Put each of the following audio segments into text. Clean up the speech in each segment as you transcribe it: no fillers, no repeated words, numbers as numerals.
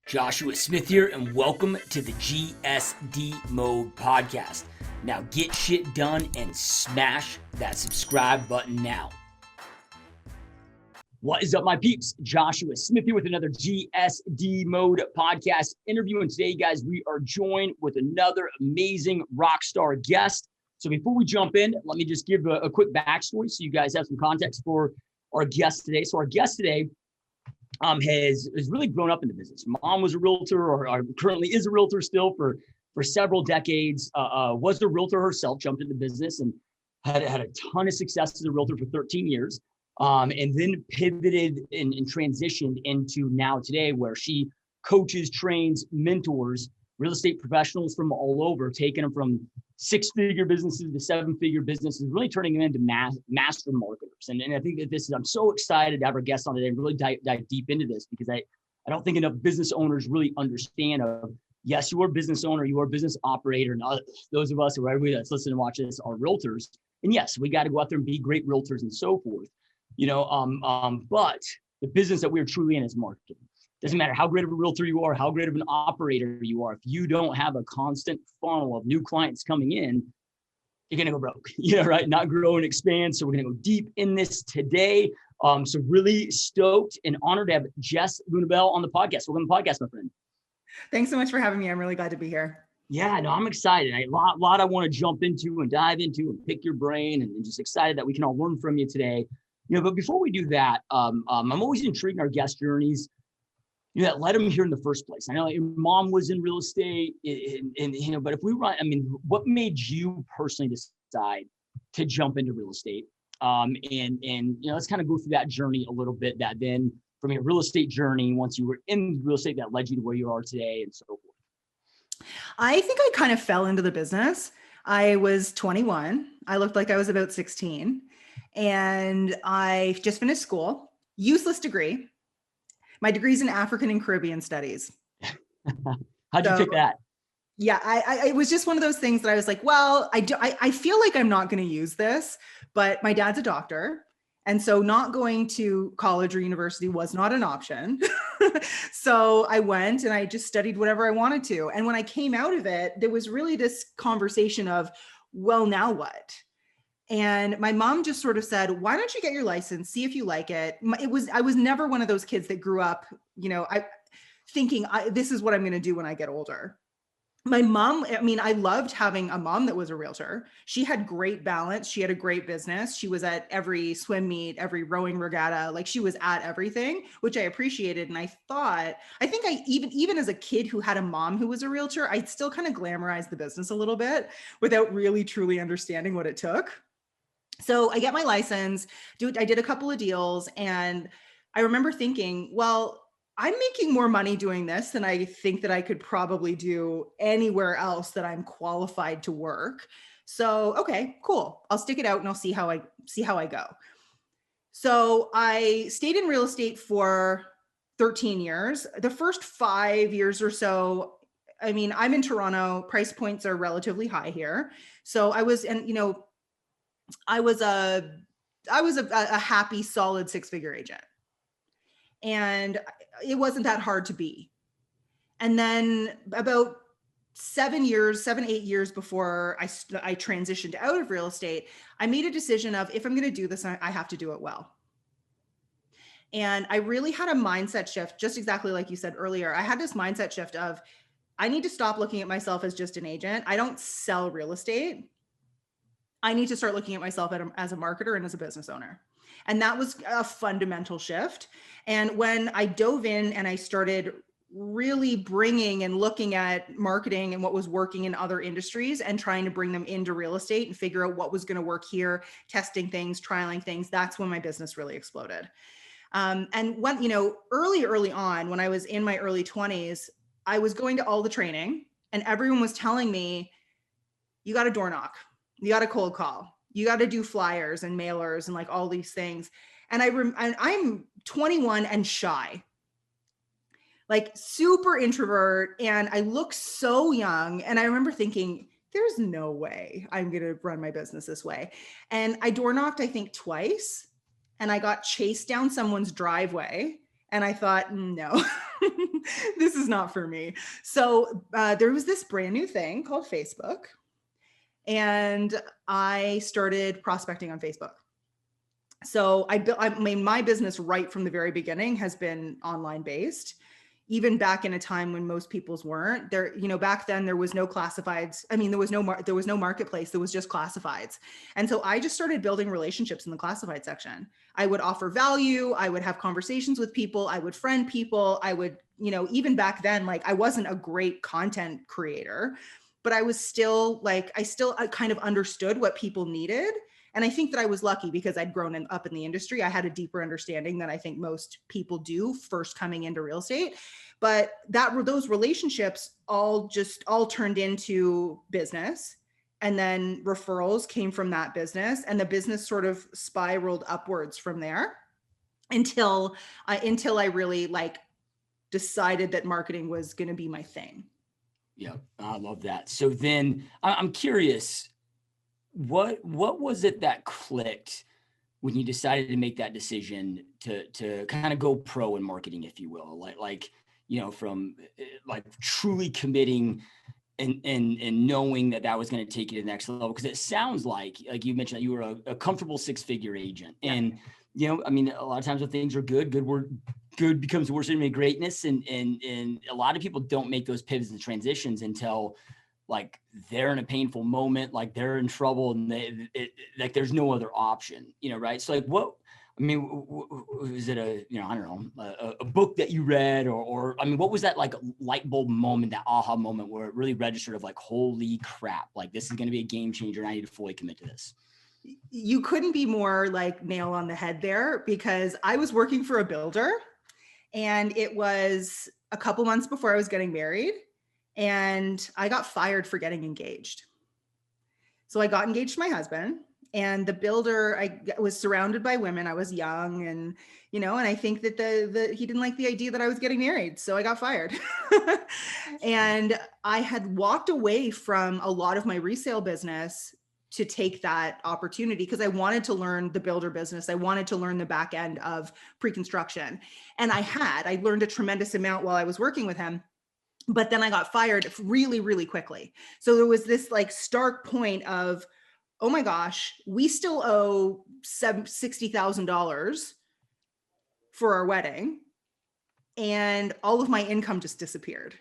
Joshua Smith here, and welcome to the GSD Mode Podcast. Now get shit done and smash that subscribe button now. What is up, my peeps? Joshua Smith here with another GSD Mode Podcast interview. And today, guys, we are joined with another amazing rock star guest. So before we jump in, let me just give a quick backstory so you guys have some context for our guest today. So our guest today has really grown up in the business. Mom was a realtor, or currently is a realtor still for several decades. Was a realtor herself, jumped into business and had a ton of success as a realtor for 13 years. And then pivoted and transitioned into now today, where she coaches, trains, mentors real estate professionals from all over, taking them from six-figure businesses to seven-figure businesses, really turning them into master marketers. And I think that I'm so excited to have our guest on today and really dive deep into this, because I don't think enough business owners really understand yes, you are a business owner, you are a business operator, and those of us, or everybody that's listening and watching this, are realtors. And yes, we got to go out there and be great realtors and so forth, but the business that we're truly in is marketing. Doesn't matter how great of a realtor you are, how great of an operator you are. If you don't have a constant funnel of new clients coming in, you're going to go broke, right? Not grow and expand. So we're going to go deep in this today. So really stoked and honored to have Jess Lenouvel on the podcast. Welcome to the podcast, my friend. Thanks so much for having me. I'm really glad to be here. Yeah, no, I'm excited. A lot I want to jump into and dive into and pick your brain, and just excited that we can all learn from you today. But before we do that, I'm always intrigued in our guest journeys, that led them here in the first place. I know your mom was in real estate, and but if we run, what made you personally decide to jump into real estate? Let's kind of go through that journey a little bit. That then from your real estate journey, once you were in real estate, that led you to where you are today, and so forth. I think I kind of fell into the business. I was 21. I looked like I was about 16, and I just finished school. Useless degree. My degree's in African and Caribbean studies. How'd you pick that? Yeah, it was just one of those things that I was like, well, I feel like I'm not going to use this, but my dad's a doctor. And so not going to college or university was not an option. So I went and I just studied whatever I wanted to. And when I came out of it, there was really this conversation of, well, now what? And my mom just sort of said, why don't you get your license, see if you like it. I was never one of those kids that grew up, thinking this is what I'm going to do when I get older. My mom, I loved having a mom that was a realtor. She had great balance. She had a great business. She was at every swim meet, every rowing regatta. Like, she was at everything, which I appreciated. And I think even as a kid who had a mom who was a realtor, I still kind of glamorized the business a little bit without really truly understanding what it took. So I get my license, I did a couple of deals, and I remember thinking, well, I'm making more money doing this than I think that I could probably do anywhere else that I'm qualified to work. So, okay, cool. I'll stick it out and I'll see how I go. So I stayed in real estate for 13 years. The first 5 years or so, I'm in Toronto, price points are relatively high here. So I was a happy, solid six-figure agent. And it wasn't that hard to be. And then about 8 years before I transitioned out of real estate, I made a decision of, if I'm going to do this, I have to do it well. And I really had a mindset shift, just exactly like you said earlier. I had this mindset shift of, I need to stop looking at myself as just an agent. I don't sell real estate. I need to start looking at myself as a marketer and as a business owner. And that was a fundamental shift. And when I dove in and I started really bringing and looking at marketing and what was working in other industries and trying to bring them into real estate and figure out what was going to work here, testing things, trialing things, that's when my business really exploded. And when, early on, when I was in my early 20s, I was going to all the training and everyone was telling me, you got to door knock. You got to cold call. You got to do flyers and mailers and like all these things. And I'm 21 and shy, like super introvert. And I look so young. And I remember thinking, there's no way I'm going to run my business this way. And I door knocked, I think, twice. And I got chased down someone's driveway And I thought, no, this is not for me. So there was this brand new thing called Facebook. And I started prospecting on Facebook. So I mean, my business right from the very beginning has been online based. Even back in a time when most people's weren't there, back then there was no classifieds. I mean, there was no marketplace. There was just classifieds. And so I just started building relationships in the classified section. I would offer value. I would have conversations with people. I would friend people. I would, even back then, like I wasn't a great content creator, but I was still like, I kind of understood what people needed. And I think that I was lucky because I'd grown up in the industry. I had a deeper understanding than I think most people do first coming into real estate. But those relationships all turned into business. And then referrals came from that business. And the business sort of spiraled upwards from there until I really like decided that marketing was going to be my thing. Yeah, I love that. So then I'm curious, what was it that clicked when you decided to make that decision to kind of go pro in marketing, if you will, like from like truly committing and knowing that was going to take you to the next level? Because it sounds like you mentioned that you were a comfortable 6-figure agent. Yeah. And I mean, a lot of times when things are good becomes worse than greatness, and a lot of people don't make those pivots and transitions until like they're in a painful moment, like they're in trouble, and like there's no other option, right? So like, was it I don't know, a book that you read, or I mean, what was that like light bulb moment, that aha moment where it really registered of like, holy crap, like this is going to be a game changer and I need to fully commit to this? You couldn't be more like nail on the head there, because I was working for a builder and it was a couple months before I was getting married. And I got fired for getting engaged. So I got engaged to my husband, and the builder, I was surrounded by women. I was young, and, and I think that he didn't like the idea that I was getting married. So I got fired. And I had walked away from a lot of my resale business to take that opportunity because I wanted to learn the builder business. I wanted to learn the back end of pre-construction. And I learned a tremendous amount while I was working with him. But then I got fired really, really quickly. So there was this like stark point of, oh my gosh, we still owe $60,000 for our wedding. And all of my income just disappeared.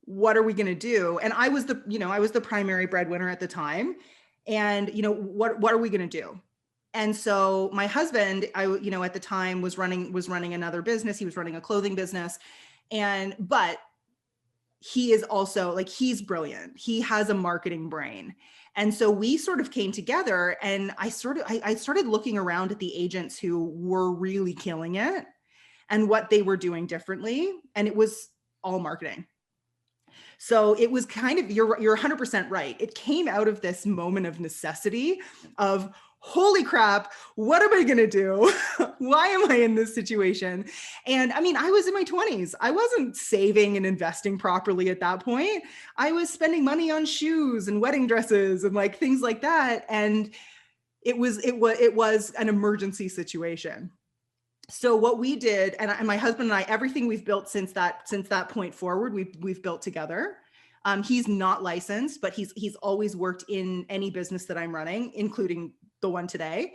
What are we going to do? And I was the primary breadwinner at the time. And, what are we going to do? And so my husband, at the time was running another business. He was running a clothing business. But he is also like, he's brilliant. He has a marketing brain. And so we sort of came together, and I started looking around at the agents who were really killing it and what they were doing differently. And it was all marketing. So it was kind of, you're 100% right. It came out of this moment of necessity of, holy crap, what am I going to do? Why am I in this situation? And I mean, I was in my 20s. I wasn't saving and investing properly at that point. I was spending money on shoes and wedding dresses and like things like that. And it was an emergency situation. So what we did, and my husband and I, everything we've built since that point forward, we've built together. He's not licensed, but he's always worked in any business that I'm running, including the one today.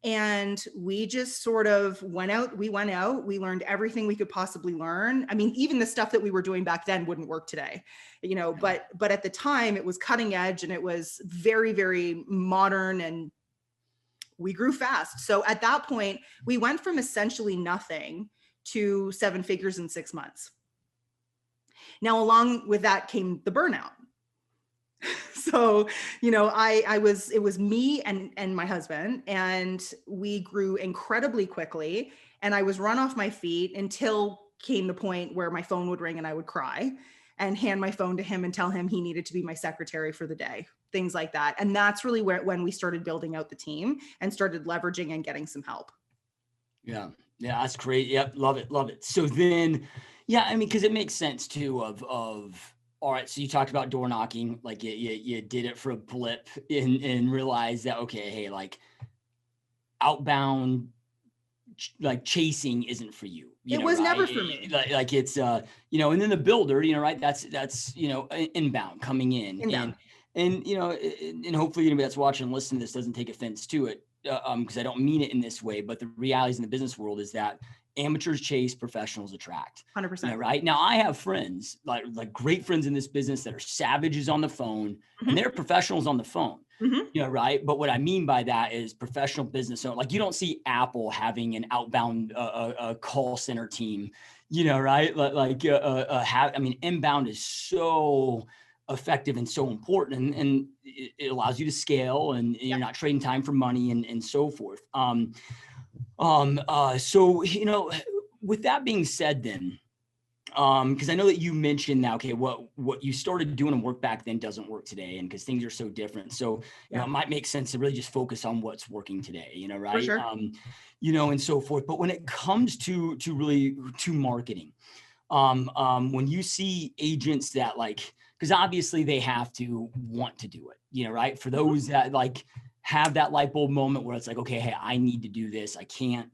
And we just sort of went out, we learned everything we could possibly learn. I mean, even the stuff that we were doing back then wouldn't work today, but at the time it was cutting edge and it was very, very modern, and we grew fast. So at that point, we went from essentially nothing to 7 figures in 6 months. Now, along with that came the burnout. So, it was me and my husband, and we grew incredibly quickly, and I was run off my feet until came the point where my phone would ring and I would cry and hand my phone to him and tell him he needed to be my secretary for the day, things like that. And that's really when we started building out the team and started leveraging and getting some help. Yeah, that's great. Yep, love it. So then, yeah, I mean, because it makes sense too of all right, so you talked about door knocking, like you did it for a blip and realized that, okay, hey, like outbound chasing isn't for you. It was never for me. Like it's, and then the builder, right. That's, inbound coming in. Inbound. And hopefully anybody that's watching and listening to this doesn't take offense to it. Because I don't mean it in this way, but the realities in the business world is that amateurs chase, professionals attract. 100%. Right now, I have friends, like great friends in this business that are savages on the phone, and they're professionals on the phone. Right. But what I mean by that is professional business owner. Like you don't see Apple having an outbound call center team. Right? Inbound is so effective and so important, and it allows you to scale, and you're not trading time for money and so forth. So with that being said, then because I know that you mentioned now, okay, what you started doing and work back then doesn't work today, and because things are so different, so it might make sense to really just focus on what's working today, right? For sure. And so forth. But when it comes to marketing, when you see agents that because obviously they have to want to do it, right? For those that have that light bulb moment where it's like, okay, hey, I need to do this. I can't,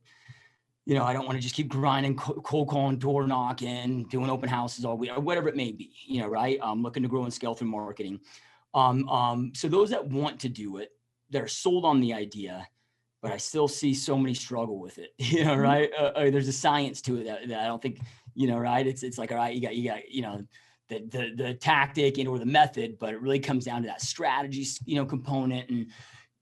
I don't want to just keep grinding, cold calling, door knocking, doing open houses all week, or whatever it may be, right? Looking to grow and scale through marketing. So those that want to do it, they're sold on the idea, but I still see so many struggle with it, right? There's a science to it that I don't think, right? It's like, all right, you got, the tactic or the method, but it really comes down to that strategy, component. And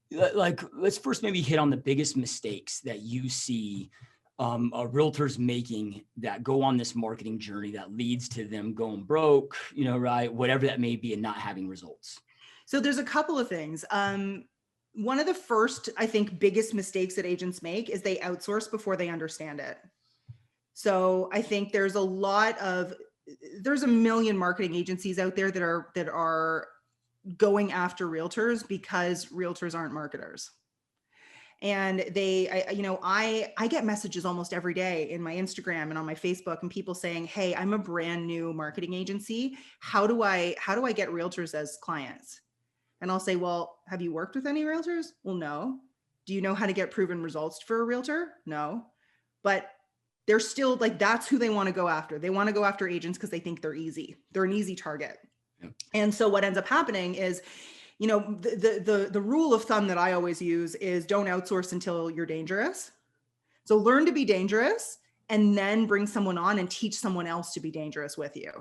let's first maybe hit on the biggest mistakes that you see realtors making that go on this marketing journey that leads to them going broke, right? Whatever that may be, and not having results. So there's a couple of things. One of the first, I think, biggest mistakes that agents make is they outsource before they understand it. So I think there's a million marketing agencies out there that are going after realtors because realtors aren't marketers. And I get messages almost every day in my Instagram and on my Facebook, and people saying, hey, I'm a brand new marketing agency. How do I get realtors as clients? And I'll say, well, have you worked with any realtors? Well, no. Do you know how to get proven results for a realtor? No. But they're still that's who they want to go after. They want to go after agents because they think they're easy. They're an easy target. Yep. And so what ends up happening is, the rule of thumb that I always use is don't outsource until you're dangerous. So learn to be dangerous and then bring someone on and teach someone else to be dangerous with you.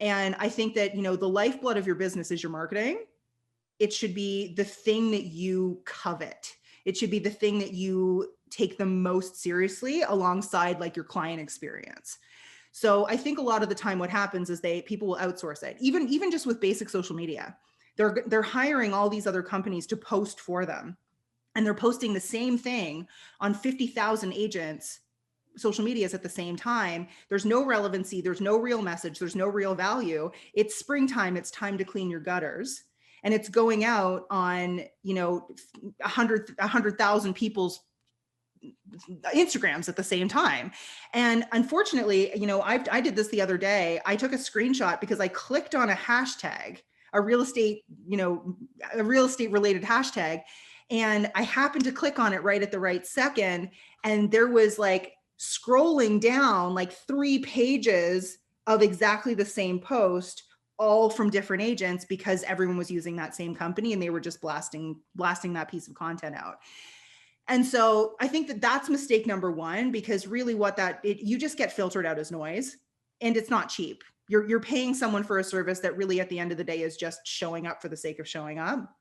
And I think that, the lifeblood of your business is your marketing. It should be the thing that you covet. It should be the thing that you take the most seriously alongside your client experience. So I think a lot of the time what happens is people will outsource it, even just with basic social media. They're hiring all these other companies to post for them, and they're posting the same thing on 50,000 agents' social medias at the same time. There's no relevancy. There's no real message. There's no real value. It's springtime. It's time to clean your gutters. And it's going out on, 100,000 people's Instagrams at the same time. And unfortunately, I did this the other day. I took a screenshot because I clicked on a hashtag, a real estate related hashtag. And I happened to click on it right at the right second. And there was scrolling down 3 pages of exactly the same post, all from different agents, because everyone was using that same company and they were just blasting that piece of content out. And so I think that that's mistake number one, because really you just get filtered out as noise, and it's not cheap. You're paying someone for a service that really at the end of the day is just showing up for the sake of showing up.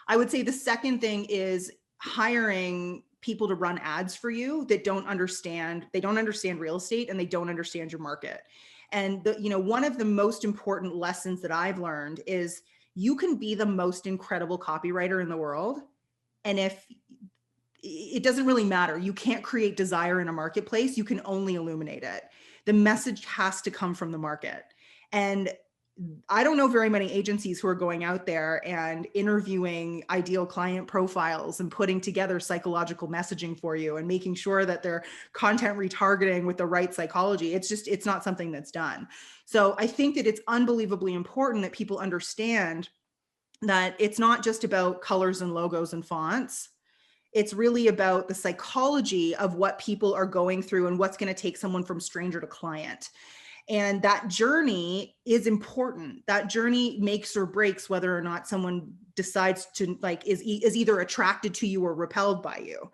I would say the second thing is hiring people to run ads for you that don't understand real estate, and they don't understand your market. And one of the most important lessons that I've learned is you can be the most incredible copywriter in the world, and if it doesn't really matter, you can't create desire in a marketplace. You can only illuminate it. The message has to come from the market. And I don't know very many agencies who are going out there and interviewing ideal client profiles and putting together psychological messaging for you and making sure that they're content retargeting with the right psychology. It's not something that's done. So I think that it's unbelievably important that people understand that it's not just about colors and logos and fonts. It's really about the psychology of what people are going through and what's going to take someone from stranger to client. And that journey is important. That journey makes or breaks whether or not someone decides to is either attracted to you or repelled by you.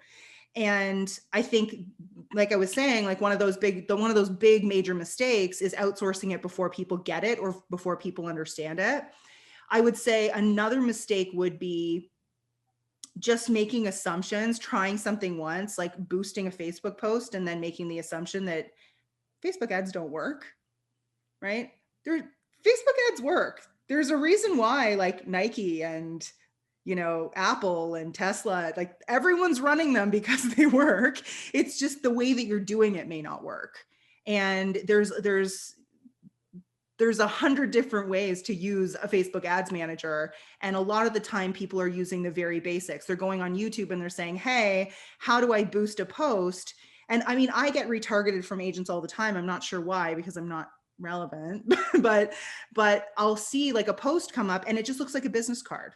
And I think, like I was saying, like one of those big major mistakes is outsourcing it before people get it or before people understand it. I would say another mistake would be just making assumptions, trying something once, like boosting a Facebook post and then making the assumption that Facebook ads don't work, right? Facebook ads work. There's a reason why like Nike and, Apple and Tesla, like everyone's running them because they work. It's just the way that you're doing it may not work. And there's 100 different ways to use a Facebook ads manager. And a lot of the time people are using the very basics. They're going on YouTube and they're saying, hey, how do I boost a post? And I mean, I get retargeted from agents all the time. I'm not sure why, because I'm not relevant, but I'll see like a post come up and it just looks like a business card.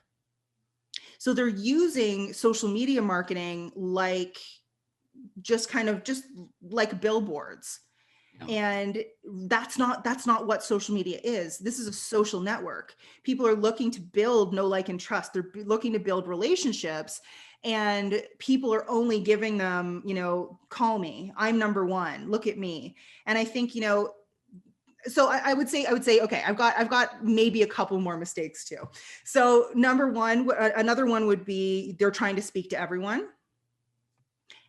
So they're using social media marketing like just like billboards. And that's not what social media is. This is a social network. People are looking to build know, like, and trust. They're looking to build relationships, and people are only giving them, call me, I'm number one, look at me. And I think, so I would say, okay, I've got maybe a couple more mistakes too. So number one, another one would be they're trying to speak to everyone.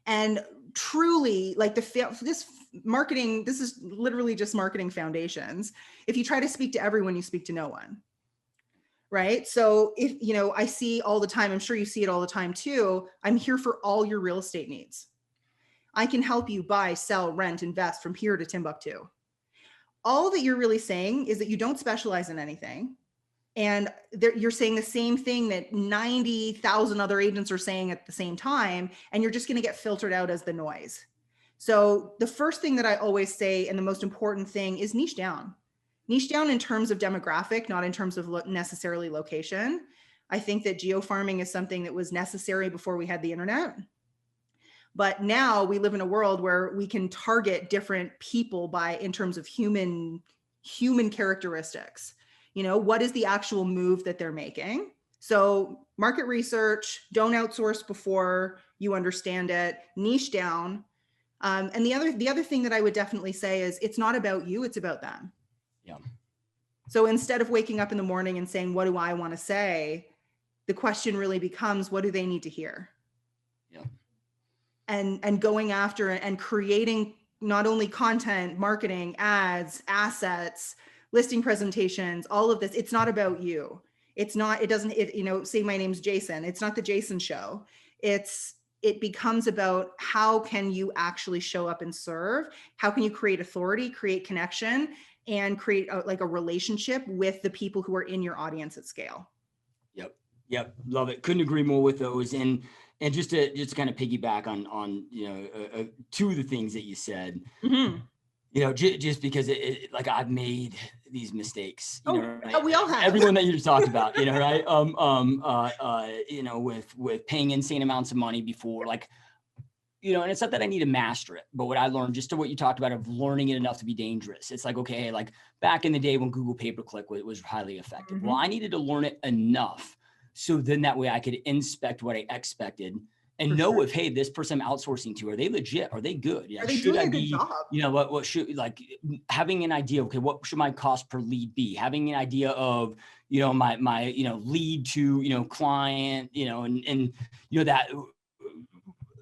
And truly, like this marketing, this is literally just marketing foundations. If you try to speak to everyone, you speak to no one, right? So if, I see all the time, I'm sure you see it all the time too, I'm here for all your real estate needs. I can help you buy, sell, rent, invest from here to Timbuktu. All that you're really saying is that you don't specialize in anything. And you're saying the same thing that 90,000 other agents are saying at the same time, and you're just going to get filtered out as the noise. So the first thing that I always say, and the most important thing, is niche down. Niche down in terms of demographic, not in terms of necessarily location. I think that geofarming is something that was necessary before we had the internet. But now we live in a world where we can target different people in terms of human characteristics. What is the actual move that they're making? So market research, don't outsource before you understand it, niche down. And the other thing that I would definitely say is it's not about you, it's about them. Yeah. So instead of waking up in the morning and saying, what do I want to say? The question really becomes, what do they need to hear? Yeah. And going after and creating not only content, marketing, ads, assets, listing presentations, all of this. It's not about you. Say my name's Jason. It's not the Jason show. It becomes about how can you actually show up and serve? How can you create authority, create connection, and create a relationship with the people who are in your audience at scale? Yep. Love it. Couldn't agree more with those. And just to kind of piggyback on two of the things that you said, just because like I've made these mistakes, right? We all have. Everyone that you just talked about, right? With paying insane amounts of money before, like, and it's not that I need to master it, but what I learned, just to what you talked about of learning it enough to be dangerous. It's like, okay, like back in the day when Google pay-per-click was highly effective. Well, I needed to learn it enough. So then that way I could inspect what I expected and know if, hey, this person I'm outsourcing to, are they legit? Are they good? Are they doing a good job? What should, like, having an idea, okay, what should my cost per lead be? Having an idea of, my lead to, client, and that.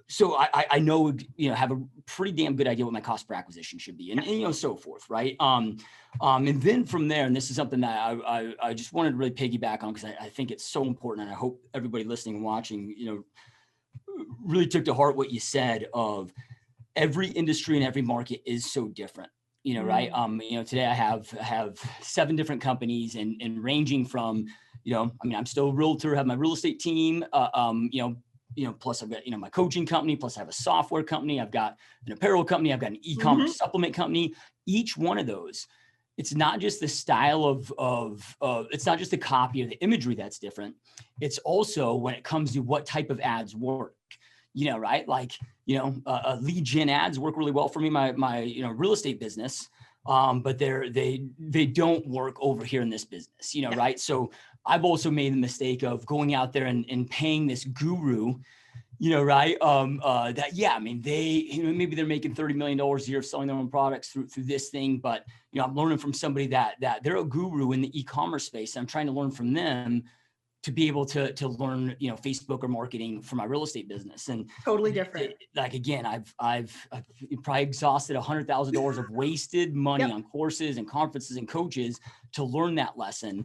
So I know, have a pretty damn good idea what my cost per acquisition should be and so forth. Right. And then from there, and this is something that I just wanted to really piggyback on, because I think it's so important. And I hope everybody listening and watching, really took to heart what you said of every industry and every market is so different, right? Today I have 7 different companies and ranging from, I'm still a realtor, have my real estate team, plus I've got, my coaching company, plus I have a software company. I've got an apparel company. I've got an e-commerce supplement company. Each one of those, it's not just the style of it's not just the copy of the imagery that's different. It's also when it comes to what type of ads work. right? Like, lead gen ads work really well for me, my real estate business. But they don't work over here in this business, right? So I've also made the mistake of going out there and paying this guru, right? Maybe they're making $30 million a year selling their own products through this thing, but I'm learning from somebody that they're a guru in the e-commerce space. I'm trying to learn from them to be able to learn, Facebook or marketing for my real estate business. And totally different. Like, again, I've probably exhausted $100,000 of wasted money on courses and conferences and coaches to learn that lesson,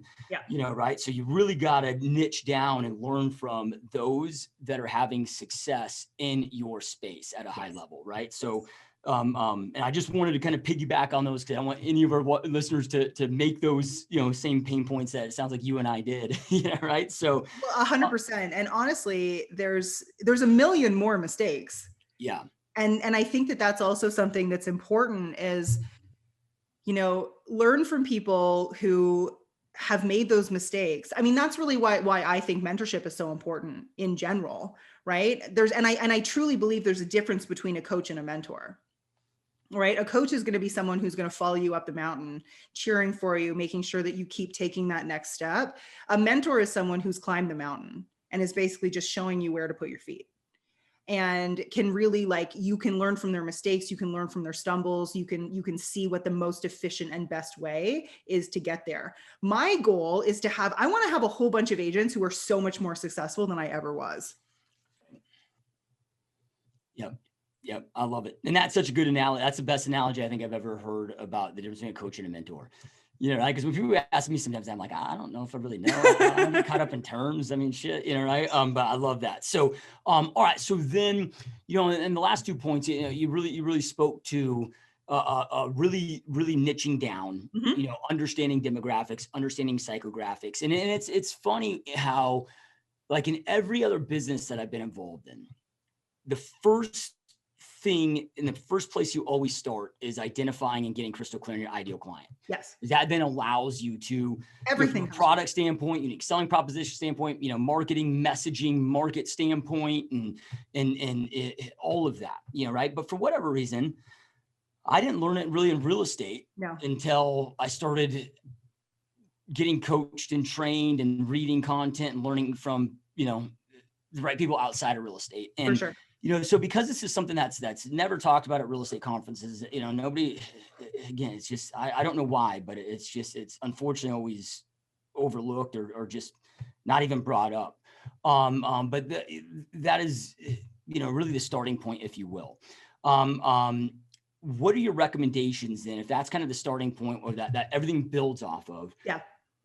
right? So you really got to niche down and learn from those that are having success in your space at a high level, right? So, and I just wanted to kind of piggyback on those, because I want any of our listeners to make those, same pain points that it sounds like you and I did, right? So 100%. And honestly, there's a million more mistakes. Yeah. And I think that that's also something that's important is, learn from people who have made those mistakes. I mean, that's really why I think mentorship is so important in general, right? And I truly believe there's a difference between a coach and a mentor. Right? A coach is going to be someone who's going to follow you up the mountain, cheering for you, making sure that you keep taking that next step. A mentor is someone who's climbed the mountain and is basically just showing you where to put your feet, and can really, you can learn from their mistakes. You can learn from their stumbles. You can see what the most efficient and best way is to get there. My goal is I want to have a whole bunch of agents who are so much more successful than I ever was. Yep. I love it. And that's such a good analogy. That's the best analogy I think I've ever heard about the difference between a coach and a mentor. Right? Because when people ask me sometimes, I'm like, I don't know if I really know. I get caught up in terms. I mean, shit, right? But I love that. So, all right. So then, in the last 2 points, you really spoke to really niching down, understanding demographics, understanding psychographics. And it's funny how, like, in every other business that I've been involved in, the first thing in the first place you always start is identifying and getting crystal clear on your ideal client. Yes. That then allows you to, everything from a product standpoint, unique selling proposition standpoint, marketing, messaging, market standpoint, and all of that, right? But for whatever reason, I didn't learn it really in real estate until I started getting coached and trained and reading content and learning from, the right people outside of real estate. And, for sure. So because this is something that's never talked about at real estate conferences, nobody, again, it's just, I don't know why, but it's unfortunately always overlooked or just not even brought up. But that is, really the starting point, if you will. What are your recommendations then, if that's kind of the starting point, or that everything builds off of? Yeah.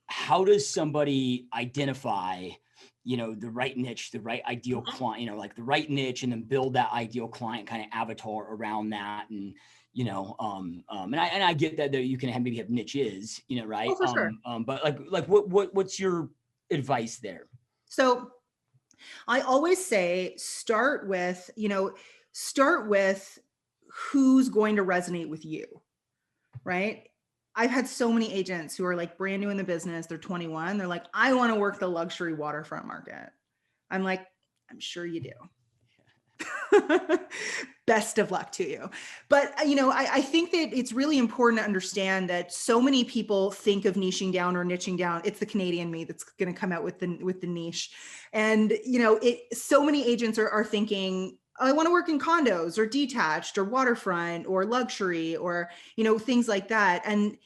How does somebody identify, the right niche, the right ideal client, like the right niche, and then build that ideal client kind of avatar around that? And, and I get that you can maybe have niches, right? Oh, for sure. But what's your advice there? So I always say, start with who's going to resonate with you, right? I've had so many agents who are like brand new in the business. They're 21. They're like, I want to work the luxury waterfront market. I'm like, I'm sure you do. Best of luck to you. But, I think that it's really important to understand that so many people think of niching down or niching down. It's the Canadian me that's going to come out with the niche. And, so many agents are thinking, I want to work in condos or detached or waterfront or luxury or, things like that. And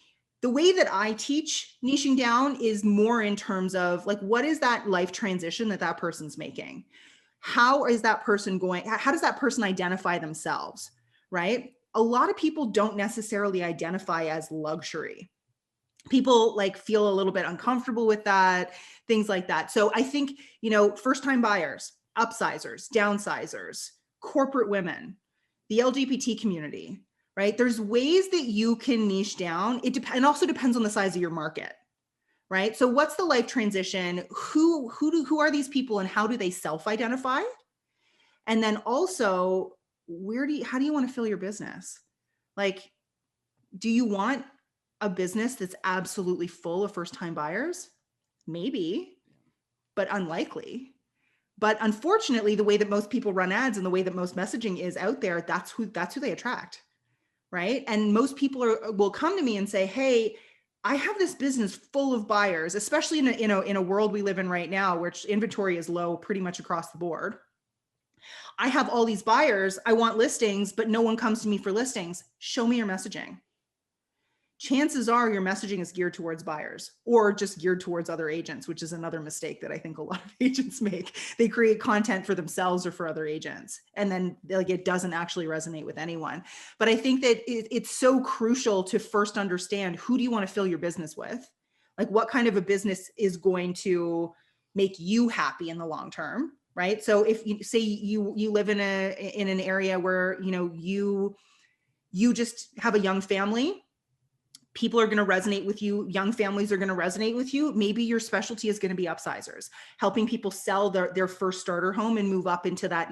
the way that I teach niching down is more in terms of like, what is that life transition that person's making? How is that person how does that person identify themselves, right? A lot of people don't necessarily identify as luxury. People feel a little bit uncomfortable with that, things like that. So I think, first-time buyers, upsizers, downsizers, corporate women, the LGBT community, right? There's ways that you can niche down. It also depends on the size of your market, right? So what's the life transition? Who are these people and how do they self-identify? And then also, how do you want to fill your business? Like, do you want a business that's absolutely full of first-time buyers? Maybe, but unlikely. But unfortunately, the way that most people run ads and the way that most messaging is out there, that's who they attract, right? And most people will come to me and say, hey, I have this business full of buyers, especially in a world we live in right now, which inventory is low pretty much across the board. I have all these buyers, I want listings, but no one comes to me for listings. Show me your messaging. Chances are your messaging is geared towards buyers or just geared towards other agents, which is another mistake that I think a lot of agents make. They create content for themselves or for other agents, and then like it doesn't actually resonate with anyone. But I think that it's so crucial to first understand, who do you want to fill your business with? Like, what kind of a business is going to make you happy in the long term, right? So if you say you live in an area where you just have a young family, people are going to resonate with you. Young families are going to resonate with you. Maybe your specialty is going to be upsizers, helping people sell their first starter home and move up into that,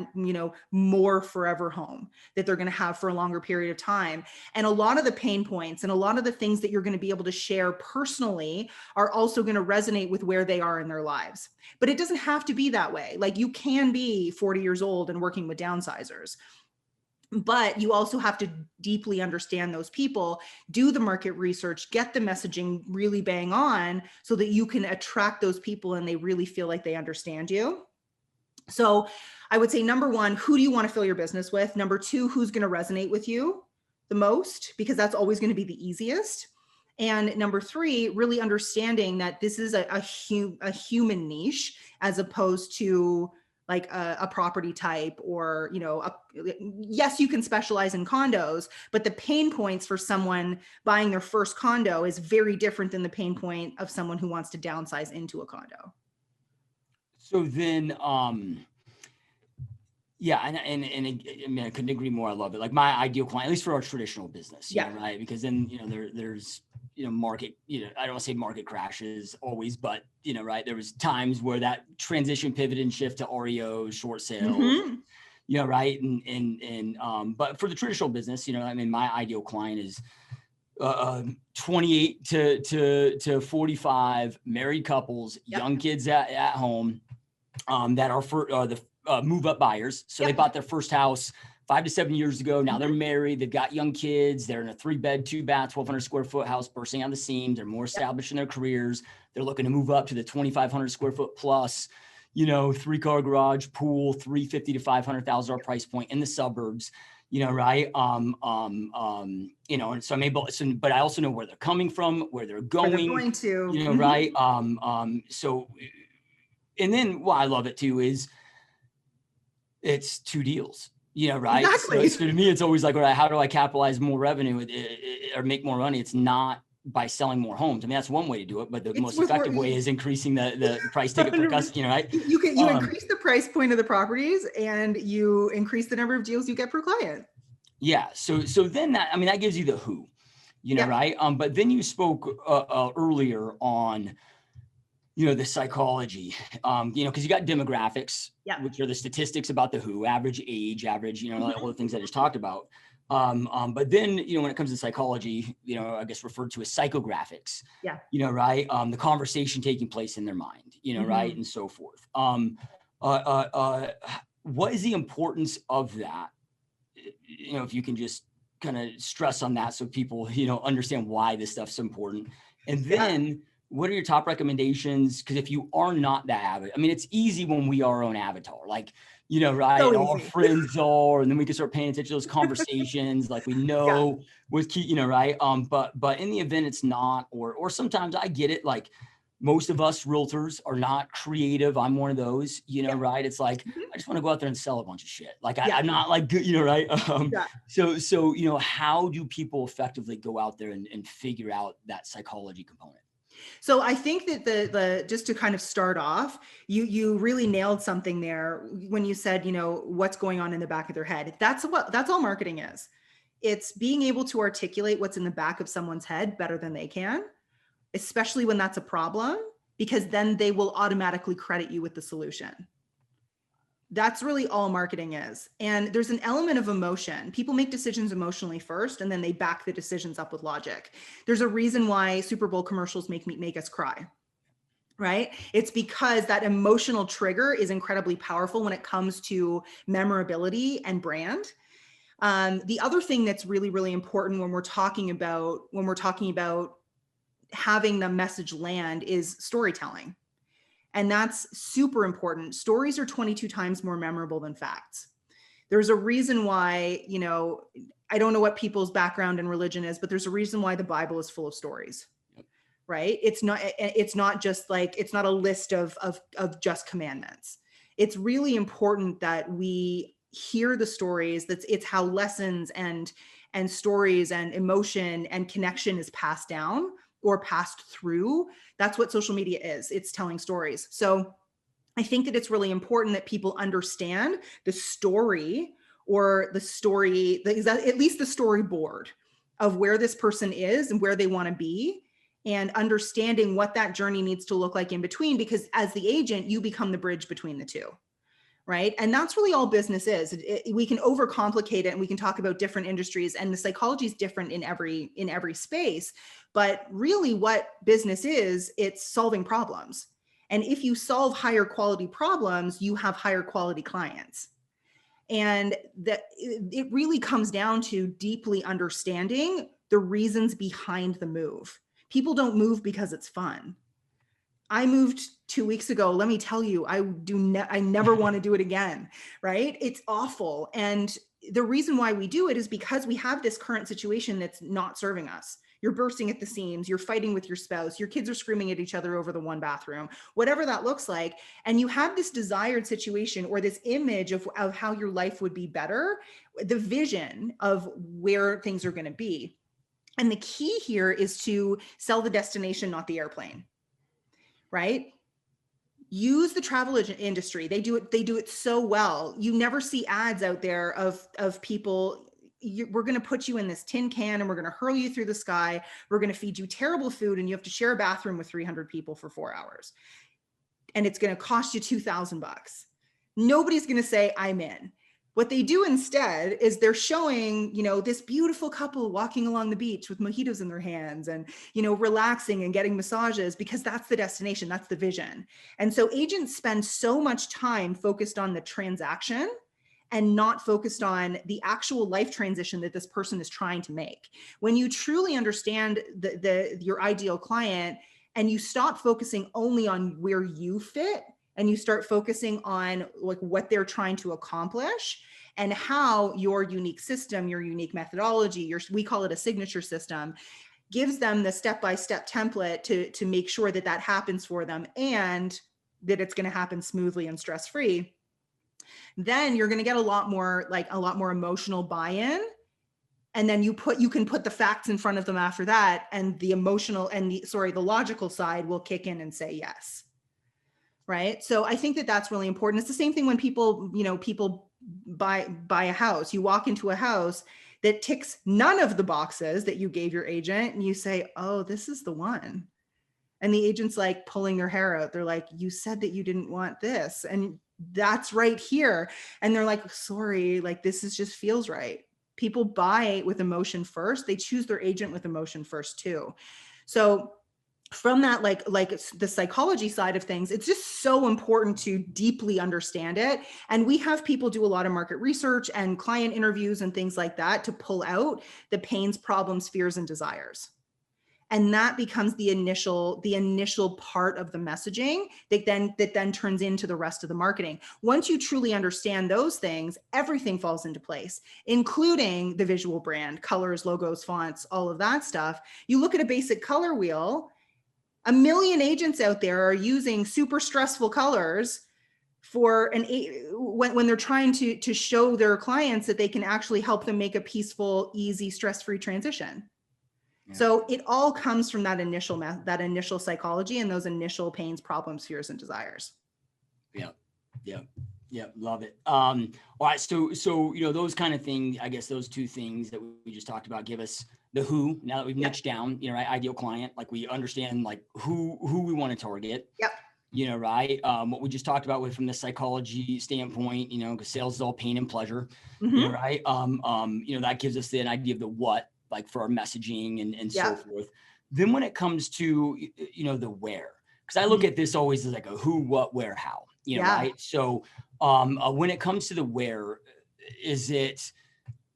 more forever home that they're going to have for a longer period of time. And a lot of the pain points and a lot of the things that you're going to be able to share personally are also going to resonate with where they are in their lives. But it doesn't have to be that way. Like, you can be 40 years old and working with downsizers. But you also have to deeply understand those people, do the market research, get the messaging really bang on so that you can attract those people and they really feel like they understand you. So I would say, number one, who do you want to fill your business with? Number two, who's going to resonate with you the most? Because that's always going to be the easiest. And number three, really understanding that this is a human niche as opposed to like a property type, or, yes, you can specialize in condos, but the pain points for someone buying their first condo is very different than the pain point of someone who wants to downsize into a condo. So then, yeah, and I mean, I couldn't agree more. I love it. Like, my ideal client, at least for our traditional business, you know, right? Because then, there's, market, I don't want to say market crashes always, but, right, there was times where that transition pivot and shift to REO, short sales, right? But for the traditional business, I mean, my ideal client is 28 to 45 married couples, young kids at home, that are for the move up buyers. So they bought their first house 5 to 7 years ago. Now they're married. They've got young kids. They're in a 3-bed, 2-bath, 1,200 square foot house, bursting on the seams. They're more established in their careers. They're looking to move up to the 2,500 square foot plus, 3-car garage, pool, $350,000 to $500,000 price point in the suburbs. Right. And so I'm able, but I also know where they're coming from, where they're going to, right. So, and then what I love it too is it's 2 deals, right. Exactly. So to me, it's always like, all right, how do I capitalize more revenue or make more money? It's not by selling more homes. I mean, that's one way to do it, but the most effective way is increasing the price ticket per customer, right? You increase the price point of the properties and you increase the number of deals you get per client. Yeah. So then that gives you the who, right? But then you spoke earlier on, the psychology, because you got demographics, which are the statistics about the who, average age, average, all the things I just talked about. But then, when it comes to psychology, I guess referred to as psychographics, right? The conversation taking place in their mind, right? And so forth. What is the importance of that? If you can just kind of stress on that so people, understand why this stuff's important. And then what are your top recommendations? Because if you are not that avid, I mean, it's easy when we are our own avatar, like, right. So all our friends are, and then we can start paying attention to those conversations. Like we know with key, right. But in the event it's not, or sometimes I get it. Like most of us realtors are not creative. I'm one of those, right. It's like, I just want to go out there and sell a bunch of shit. Like I'm not like good, right. So, how do people effectively go out there and figure out that psychology component? So I think that the just to kind of start off, you really nailed something there when you said, what's going on in the back of their head. That's all marketing is. It's being able to articulate what's in the back of someone's head better than they can, especially when that's a problem, because then they will automatically credit you with the solution. That's really all marketing is. And there's an element of emotion. People make decisions emotionally first, and then they back the decisions up with logic. There's a reason why Super Bowl commercials make us cry. right? It's because that emotional trigger is incredibly powerful when it comes to memorability and brand. The other thing that's really, really important when we're talking about having the message land is storytelling. And that's super important. Stories are 22 times more memorable than facts. There's a reason why, I don't know what people's background in religion is, but there's a reason why the Bible is full of stories. Right? It's not just like, it's not a list of just commandments. It's really important that we hear the stories. It's how lessons and stories and emotion and connection is passed down or passed through. That's what social media is. It's telling stories. So I think that it's really important that people understand the story, or the story, at least the storyboard of where this person is and where they want to be, and understanding what that journey needs to look like in between, because as the agent, you become the bridge between the two, right? And that's really all business is. We can overcomplicate it, and we can talk about different industries, and the psychology is different in every space. But really what business is, it's solving problems. And if you solve higher quality problems, you have higher quality clients. And that it really comes down to deeply understanding the reasons behind the move. People don't move because it's fun. I moved 2 weeks ago. Let me tell you, I never want to do it again, right? It's awful. And the reason why we do it is because we have this current situation that's not serving us. You're bursting at the seams, you're fighting with your spouse, your kids are screaming at each other over the one bathroom, whatever that looks like. And you have this desired situation, or this image of how your life would be better, the vision of where things are going to be. And the key here is to sell the destination, not the airplane, right? Use the travel industry. They do it so well. You never see ads out there of people, we're going to put you in this tin can and we're going to hurl you through the sky. We're going to feed you terrible food and you have to share a bathroom with 300 people for 4 hours. And it's going to cost you $2,000. Nobody's going to say, I'm in. What they do instead is they're showing, this beautiful couple walking along the beach with mojitos in their hands and, relaxing and getting massages, because that's the destination, that's the vision. And so agents spend so much time focused on the transaction and not focused on the actual life transition that this person is trying to make. When you truly understand your ideal client, and you stop focusing only on where you fit, and you start focusing on like what they're trying to accomplish, and how your unique system, your unique methodology, we call it a signature system, gives them the step-by-step template to make sure that happens for them, and that it's going to happen smoothly and stress-free, then you're going to get a lot more emotional buy-in. And then you can put the facts in front of them after that, and the emotional and the logical side will kick in and say yes. Right. So I think that that's really important. It's the same thing when people buy a house. You walk into a house that ticks none of the boxes that you gave your agent, and you say, oh, this is the one. And the agent's like pulling their hair out. They're like, you said that you didn't want this, and that's right here. And they're like, sorry, like this just feels right. People buy with emotion first. They choose their agent with emotion first too. So from that, like the psychology side of things, it's just so important to deeply understand it. And we have people do a lot of market research and client interviews and things like that to pull out the pains, problems, fears, and desires. And that becomes the initial part of the messaging that then turns into the rest of the marketing. Once you truly understand those things, everything falls into place, including the visual brand, colors, logos, fonts, all of that stuff. You look at a basic color wheel, 1 million agents out there are using super stressful colors when they're trying to show their clients that they can actually help them make a peaceful, easy, stress-free transition. Yeah. So it all comes from that initial psychology and those initial pains, problems, fears, and desires. Yeah. Love it. All right. So, those kind of things, I guess those two things that we just talked about give us the who. Now that we've niched down, right, ideal client, like we understand like who we want to target. Yep. Right. What we just talked about from the psychology standpoint, because sales is all pain and pleasure, mm-hmm. Right. That gives us an idea of the what, like for our messaging and so forth. Then when it comes to, the where, because I look at this always as like a who, what, where, how, right? So when it comes to the where, is it,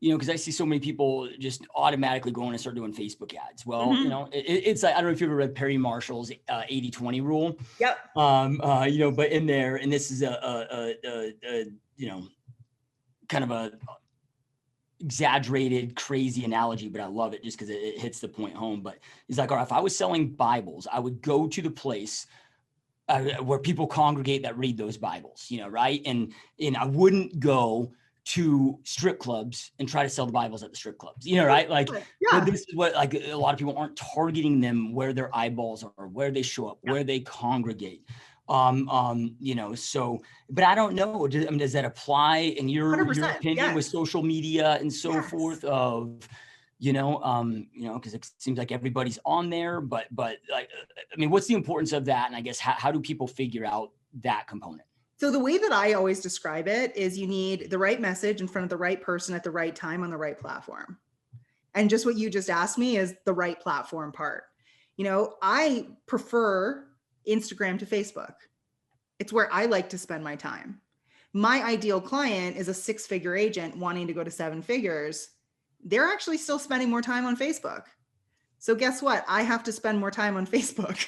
because I see so many people just automatically going and start doing Facebook ads. Well, it's like, I don't know if you've ever read Perry Marshall's 80-20 rule. Yep. But in there, and this is kind of a exaggerated, crazy analogy, but I love it just because it hits the point home. But he's like, all right, if I was selling Bibles, I would go to the place where people congregate that read those Bibles, right? And I wouldn't go to strip clubs and try to sell the Bibles at the strip clubs, right? Like, but this is what, like, a lot of people aren't targeting them where their eyeballs are, where they show up, where they congregate. So, but I don't know, does that apply in your opinion with social media and so forth of, because it seems like everybody's on there, but like, I mean, what's the importance of that? And I guess, how do people figure out that component? So the way that I always describe it is you need the right message in front of the right person at the right time on the right platform. And just what you just asked me is the right platform part. I prefer Instagram to Facebook. It's where I like to spend my time. My ideal client is a 6-figure agent wanting to go to 7 figures. They're actually still spending more time on Facebook. So guess what? I have to spend more time on Facebook,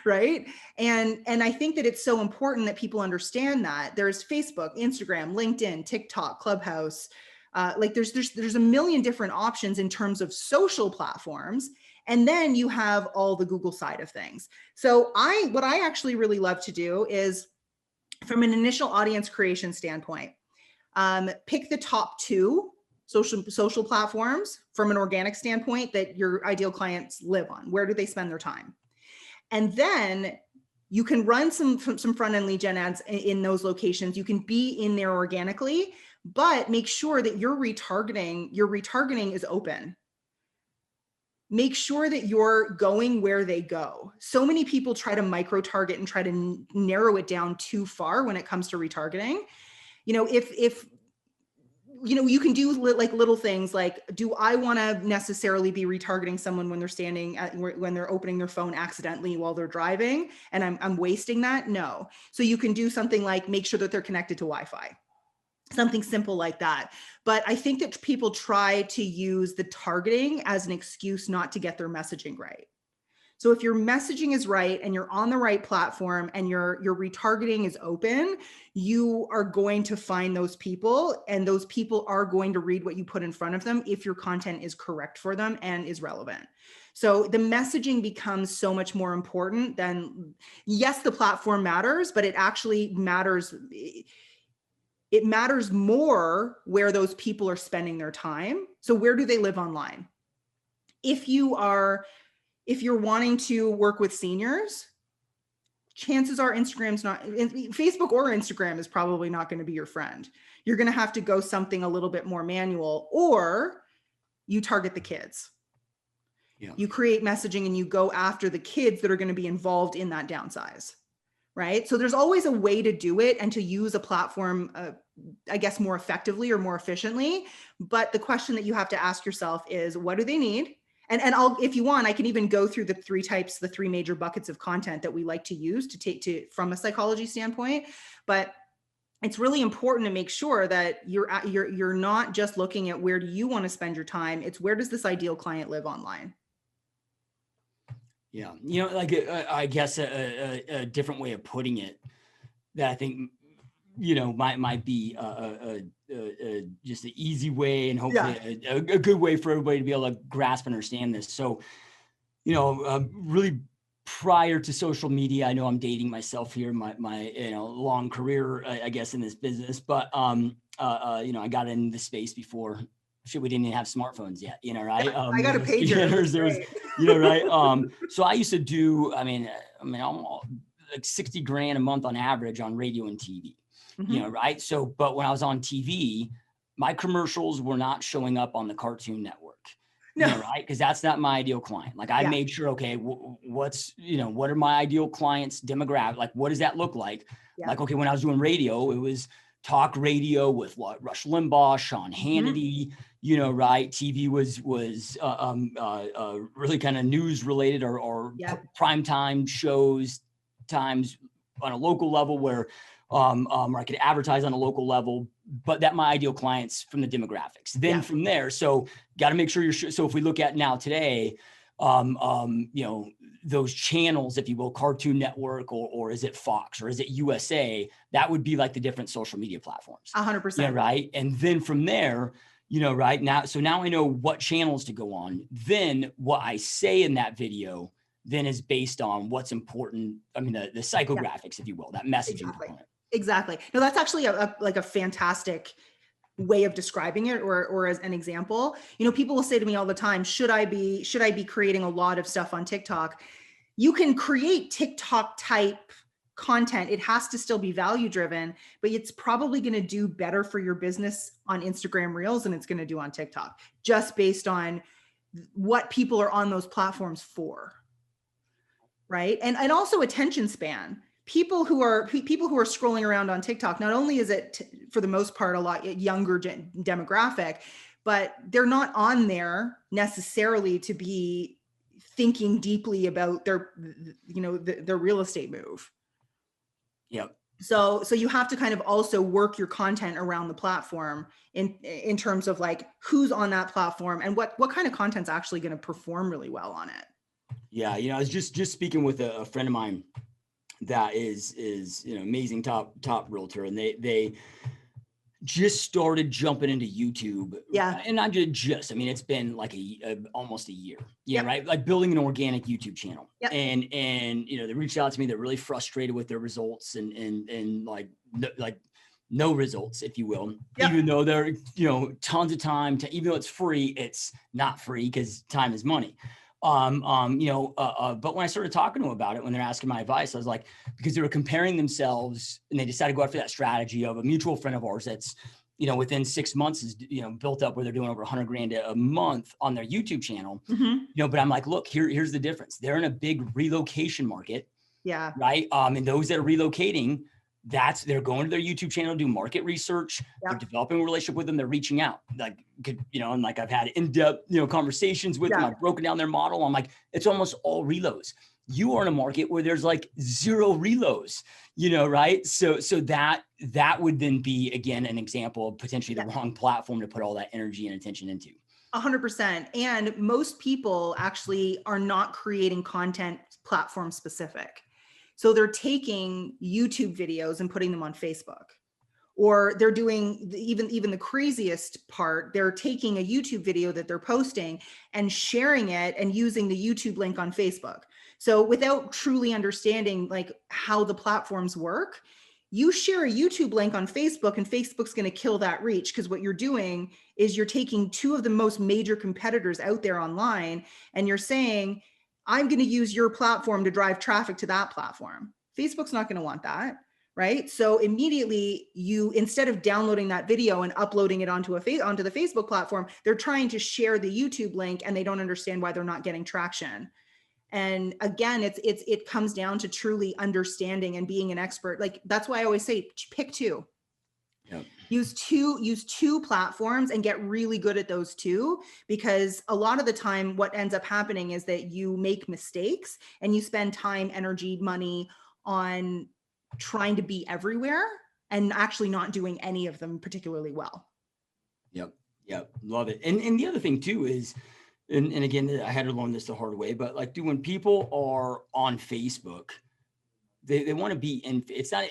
right? And I think that it's so important that people understand that there's Facebook, Instagram, LinkedIn, TikTok, Clubhouse. There's a million different options in terms of social platforms. And then you have all the Google side of things. So what I actually really love to do is, from an initial audience creation standpoint, pick the top 2 social platforms from an organic standpoint that your ideal clients live on. Where do they spend their time? And then you can run some front-end lead gen ads in those locations. You can be in there organically, but make sure that your retargeting is open. Make sure that you're going where they go. So many people try to micro-target and try to narrow it down too far when it comes to retargeting. If you can do like little things like, do I want to necessarily be retargeting someone when they're when they're opening their phone accidentally while they're driving and I'm wasting that? No. So you can do something like make sure that they're connected to Wi-Fi, something simple like that. But I think that people try to use the targeting as an excuse not to get their messaging right. So if your messaging is right and you're on the right platform and your retargeting is open, you are going to find those people, and those people are going to read what you put in front of them if your content is correct for them and is relevant. So the messaging becomes so much more important than, yes, the platform matters, but it actually matters. It matters more where those people are spending their time. So where do they live online? If you're wanting to work with seniors, chances are Facebook or Instagram is probably not going to be your friend. You're going to have to go something a little bit more manual, or you target the kids. Yeah. You create messaging and you go after the kids that are going to be involved in that downsize, right? So there's always a way to do it and to use a platform, I guess, more effectively or more efficiently. But the question that you have to ask yourself is, what do they need? And if you want, I can even go through the 3 major buckets of content that we like to use from a psychology standpoint. But it's really important to make sure that you're not just looking at where do you want to spend your time. It's where does this ideal client live online? Yeah. I guess a different way of putting it that I think, might be just an easy way and hopefully a good way for everybody to be able to grasp and understand this. So, really prior to social media, I know I'm dating myself here, my long career, I guess, in this business, but, I got in the space before we didn't even have smartphones yet, right? I got a pager. There was, right? So I used to do, I'm like $60,000 a month on average on radio and TV. Right. So, but when I was on TV, my commercials were not showing up on the Cartoon Network, right? Because that's not my ideal client. Like I made sure, okay, what are my ideal clients' demographic? Like, what does that look like? Yeah. Like, okay, when I was doing radio, it was talk radio with Rush Limbaugh, Sean Hannity, right? TV was really kind of news related or primetime shows times on a local level where I could advertise on a local level, but that my ideal clients from the demographics. Then from there, so got to make sure you're sure. So if we look at now today, those channels, if you will, Cartoon Network or is it Fox or is it USA? That would be like the different social media platforms. 100%. Yeah, right. And then from there, right now, so now I know what channels to go on. Then what I say in that video then is based on what's important. I mean, the psychographics, if you will, that messaging component. Exactly. No, that's actually a fantastic way of describing it, or as an example. People will say to me all the time, should I be creating a lot of stuff on TikTok? You can create TikTok type content. It has to still be value driven, but it's probably going to do better for your business on Instagram Reels than it's going to do on TikTok, just based on what people are on those platforms for. Right. And also attention span. People who are scrolling around on TikTok, not only is it for the most part a lot younger demographic, but they're not on there necessarily to be thinking deeply about their real estate move. Yep. So you have to kind of also work your content around the platform in terms of like who's on that platform and what kind of content's actually going to perform really well on it. Yeah. I was just speaking with a friend of mine that is amazing top realtor, and they just started jumping into YouTube. Yeah. And not just, it's been like almost a year. Yeah. Right. Like building an organic YouTube channel. Yep. And they reached out to me. They're really frustrated with their results and like no results, if you will, even though they're, tons of time even though it's free, it's not free because time is money. But when I started talking to them about it, when they're asking my advice, I was like, because they were comparing themselves and they decided to go after that strategy of a mutual friend of ours that's, within 6 months is, built up where they're doing over $100,000 a month on their YouTube channel, but I'm like, look, here's the difference. They're in a big relocation market. Yeah. Right. And those that are relocating, they're going to their YouTube channel, do market research, they're developing a relationship with them, they're reaching out, and like I've had in-depth, conversations with them. I've broken down their model. I'm like, it's almost all reloads. You are in a market where there's like 0 reloads, right? So that would then be, again, an example of potentially the wrong platform to put all that energy and attention into. 100%. And most people actually are not creating content platform specific. So they're taking YouTube videos and putting them on Facebook, or they're doing even the craziest part. They're taking a YouTube video that they're posting and sharing it and using the YouTube link on Facebook. So without truly understanding like how the platforms work, you share a YouTube link on Facebook and Facebook's going to kill that reach, because what you're doing is you're taking 2 of the most major competitors out there online and you're saying, I'm going to use your platform to drive traffic to that platform. Facebook's not going to want that, right? So immediately instead of downloading that video and uploading it onto the Facebook platform, they're trying to share the YouTube link and they don't understand why they're not getting traction. And again, it comes down to truly understanding and being an expert. Like, that's why I always say, pick 2. Yep. Use two platforms and get really good at those 2, because a lot of the time what ends up happening is that you make mistakes and you spend time, energy, money on trying to be everywhere and actually not doing any of them particularly well. Yep. Love it. And the other thing too is, and again, I had to learn this the hard way, but like, when people are on Facebook, they want to be in, it's not,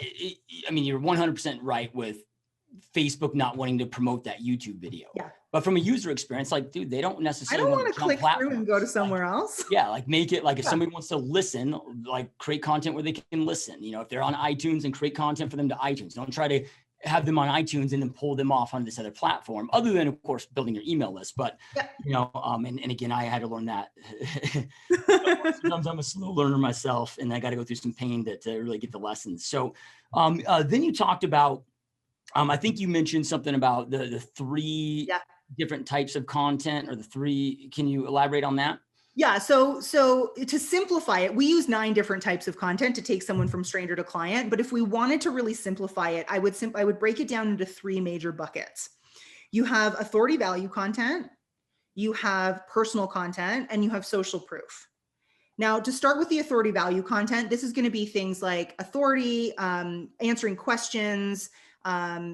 you're 100% right with Facebook not wanting to promote that YouTube video. Yeah. But from a user experience, like, dude, they don't necessarily want to click through and go to somewhere else. Yeah. Like, make it like, if somebody wants to listen, like, create content where they can listen, if they're on iTunes, and create content for them to iTunes. Don't try to have them on iTunes and then pull them off on this other platform, other than, of course, building your email list. But, and again, I had to learn that. Sometimes I'm a slow learner myself, and I got to go through some pain to really get the lessons. So then you talked about, I think you mentioned something about the 3 different types of content, or the 3. Can you elaborate on that? Yeah. So to simplify it, we use 9 different types of content to take someone from stranger to client. But if we wanted to really simplify it, I would break it down into 3 major buckets. You have authority value content, you have personal content, and you have social proof. Now, to start with the authority value content, this is going to be things like authority, answering questions, what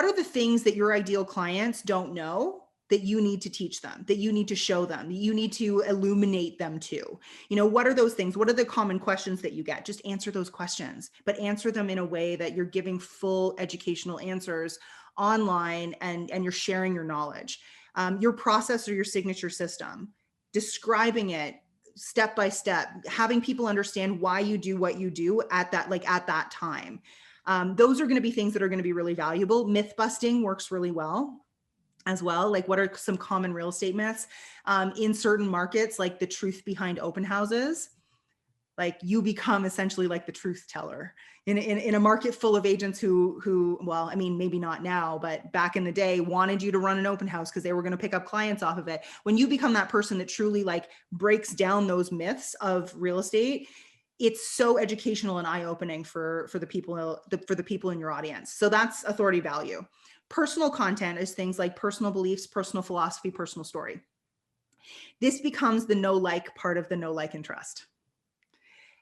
are the things that your ideal clients don't know that you need to teach them, that you need to show them, that you need to illuminate them to? What are those things? What are the common questions that you get? Just answer those questions, but answer them in a way that you're giving full educational answers online, and you're sharing your knowledge. Your process or your signature system, describing it step by step, having people understand why you do what you do at that time. Those are going to be things that are going to be really valuable. Myth busting works really well as well. Like, what are some common real estate myths in certain markets, like the truth behind open houses? Like, you become essentially like the truth teller in a market full of agents who, well, I mean, maybe not now, but back in the day wanted you to run an open house because they were going to pick up clients off of it. When you become that person that truly like breaks down those myths of real estate, it's so educational and eye-opening for the people in your audience. So that's authority value. Personal content is things like personal beliefs, personal philosophy, personal story. This becomes the know-like part of the know, like, and trust.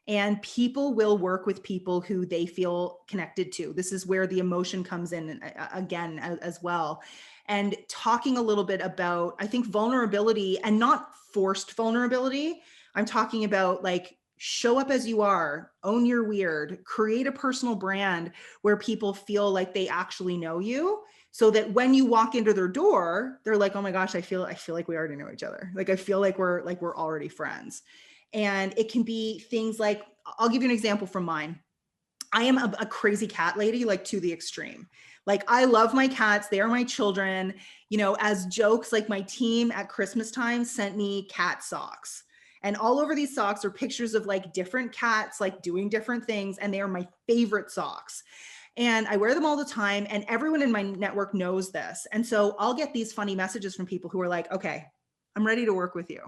And people will work with people who they feel connected to. This is where the emotion comes in again as well. And talking a little bit about, I think, vulnerability, and not forced vulnerability. I'm talking about like, show up as you are, own your weird, create a personal brand where people feel like they actually know you, so that when you walk into their door, they're like, oh my gosh, I feel like we already know each other. Like, I feel like we're already friends. And it can be things like, I'll give you an example from mine. I am a crazy cat lady, like to the extreme. Like, I love my cats. They are my children. As jokes, like my team at Christmas time sent me cat socks. And all over these socks are pictures of like different cats, like doing different things. And they are my favorite socks. And I wear them all the time. And everyone in my network knows this. And so I'll get these funny messages from people who are like, okay, I'm ready to work with you,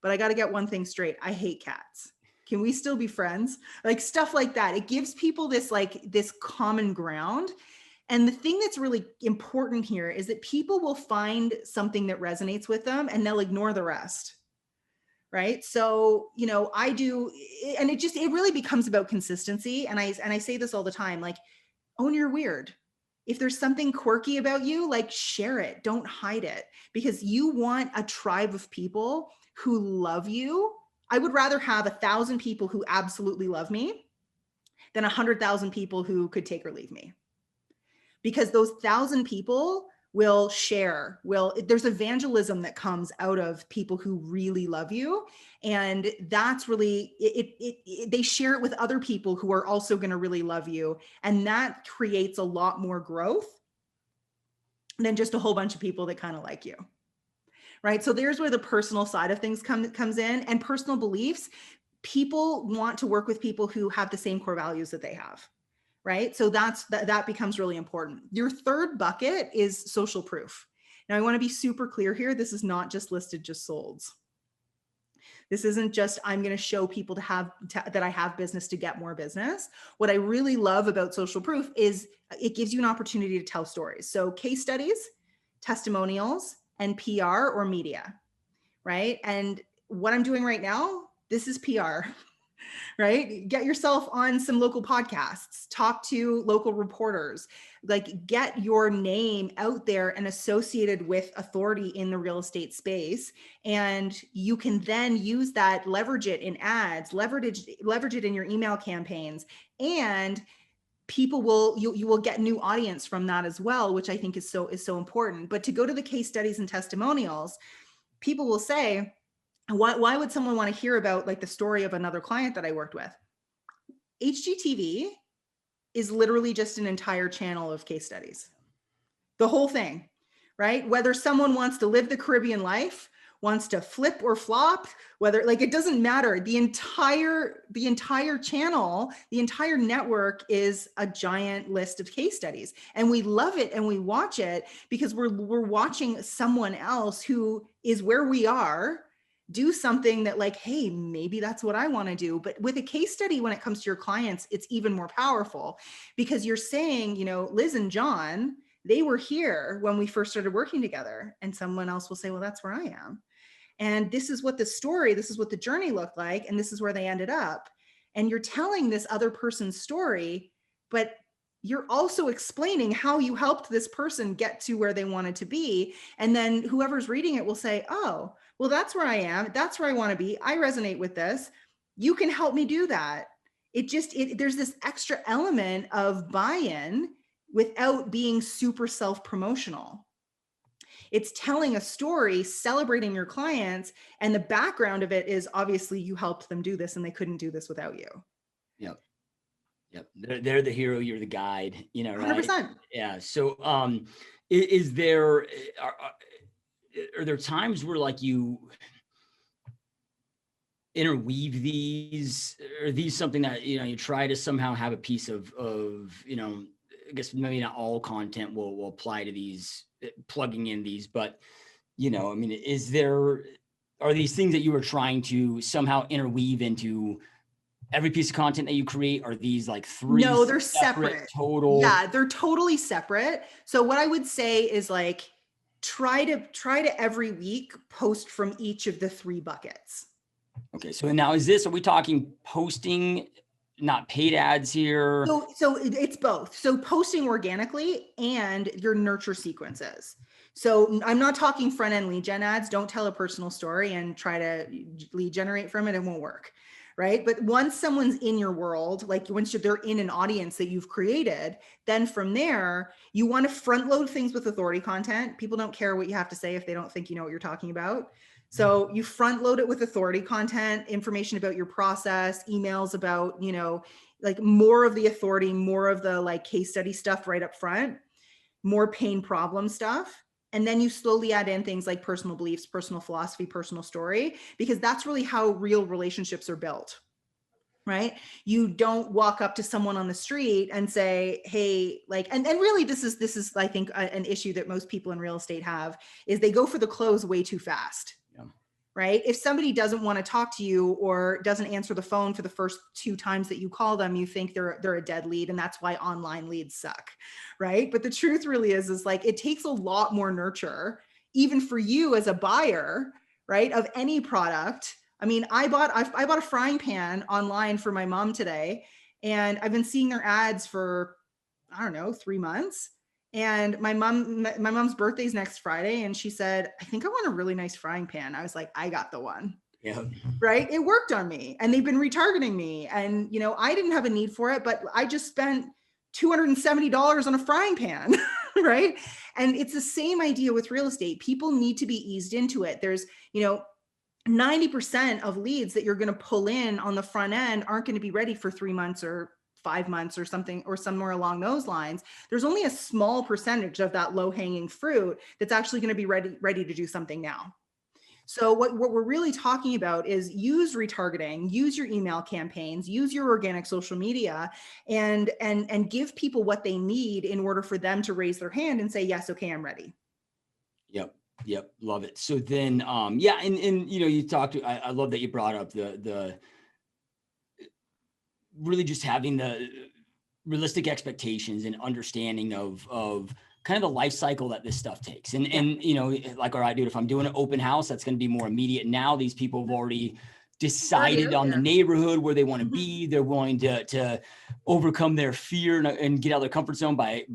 but I got to get one thing straight. I hate cats. Can we still be friends? Like, stuff like that. It gives people this common ground. And the thing that's really important here is that people will find something that resonates with them and they'll ignore the rest. Right. So, I do, and it really becomes about consistency. And I say this all the time, like, own your weird. If there's something quirky about you, like, share it, don't hide it, because you want a tribe of people who love you. I would rather have 1,000 people who absolutely love me than 100,000 people who could take or leave me. Because those 1,000 people will share, there's evangelism that comes out of people who really love you. And that's really, they share it with other people who are also going to really love you. And that creates a lot more growth than just a whole bunch of people that kind of like you. Right. So there's where the personal side of things comes in, and personal beliefs. People want to work with people who have the same core values that they have. Right. So that becomes really important. Your third bucket is social proof. Now, I want to be super clear here. This is not just listed, just solds. This isn't just, I'm going to show people that I have business to get more business. What I really love about social proof is it gives you an opportunity to tell stories. So case studies, testimonials, and PR or media, right? And what I'm doing right now, this is PR, right? Get yourself on some local podcasts, talk to local reporters, like, get your name out there and associated with authority in the real estate space. And you can then use that, leverage it in ads, leverage it in your email campaigns, and people you will get new audience from that as well, which I think is so important. But to go to the case studies and testimonials, people will say, why would someone want to hear about like the story of another client that I worked with? HGTV is literally just an entire channel of case studies. The whole thing, right? Whether someone wants to live the Caribbean life, wants to flip or flop, whether, like, it doesn't matter. The entire channel, the entire network is a giant list of case studies. And we love it and we watch it because we're watching someone else who is where we are do something that, like, hey, maybe that's what I want to do. But with a case study, when it comes to your clients, it's even more powerful because you're saying, Liz and John, they were here when we first started working together. And someone else will say, well, that's where I am. And this is what this is what the journey looked like. And this is where they ended up. And you're telling this other person's story, but you're also explaining how you helped this person get to where they wanted to be. And then whoever's reading it will say, oh, well, that's where I am. That's where I want to be. I resonate with this. You can help me do that. There's this extra element of buy-in without being super self-promotional. It's telling a story, celebrating your clients, and the background of it is obviously you helped them do this and they couldn't do this without you. Yep. They're the hero, you're the guide, right? 100%. Yeah. So, is there, are there times where like you interweave these, or are these something that, you try to somehow have a piece of, I guess maybe not all content will apply to these, plugging in these, but, are these things that you are trying to somehow interweave into every piece of content that you create? Are these like three? No, they're separate. Total. Yeah, they're totally separate. So what I would say is like, try to every week post from each of the 3 buckets. Okay. So now are we talking posting, not paid ads here? So it's both. So posting organically and your nurture sequences. So I'm not talking front end lead gen ads. Don't tell a personal story and try to lead generate from it. It won't work. Right. But once someone's in your world, like once they're in an audience that you've created, then from there, you want to front load things with authority content. People don't care what you have to say if they don't think you know what you're talking about. So you front load it with authority content, information about your process, emails about, like more of the authority, more of the like case study stuff right up front, more pain problem stuff. And then you slowly add in things like personal beliefs, personal philosophy, personal story, because that's really how real relationships are built, right? You don't walk up to someone on the street and say, hey, like, and really this is, I think, an issue that most people in real estate have is they go for the close way too fast. Right? If somebody doesn't want to talk to you or doesn't answer the phone for the first 2 times that you call them, you think they're a dead lead, and that's why online leads suck, right? But the truth really is like it takes a lot more nurture, even for you as a buyer, right, of any product. I mean, I bought a frying pan online for my mom today, and I've been seeing their ads for, I don't know, 3 months. And my mom's birthday's next Friday. And she said, I think I want a really nice frying pan. I was like, I got the one. Yeah. Right. It worked on me and they've been retargeting me. And, I didn't have a need for it, but I just spent $270 on a frying pan. Right. And it's the same idea with real estate. People need to be eased into it. There's, 90% of leads that you're going to pull in on the front end aren't going to be ready for 3 months or 5 months or something, or somewhere along those lines. There's only a small percentage of that low hanging fruit that's actually going to be ready to do something now. So what we're really talking about is use retargeting, use your email campaigns, use your organic social media, and give people what they need in order for them to raise their hand and say, yes, okay, I'm ready. Yep. Love it. So then, and you talked to, I love that you brought up the really just having the realistic expectations and understanding of kind of the life cycle that this stuff takes. And like, all right, dude, if I'm doing an open house, that's going to be more immediate. Now these people have already decided on the neighborhood where they want to be. They're willing to overcome their fear and get out of their comfort zone by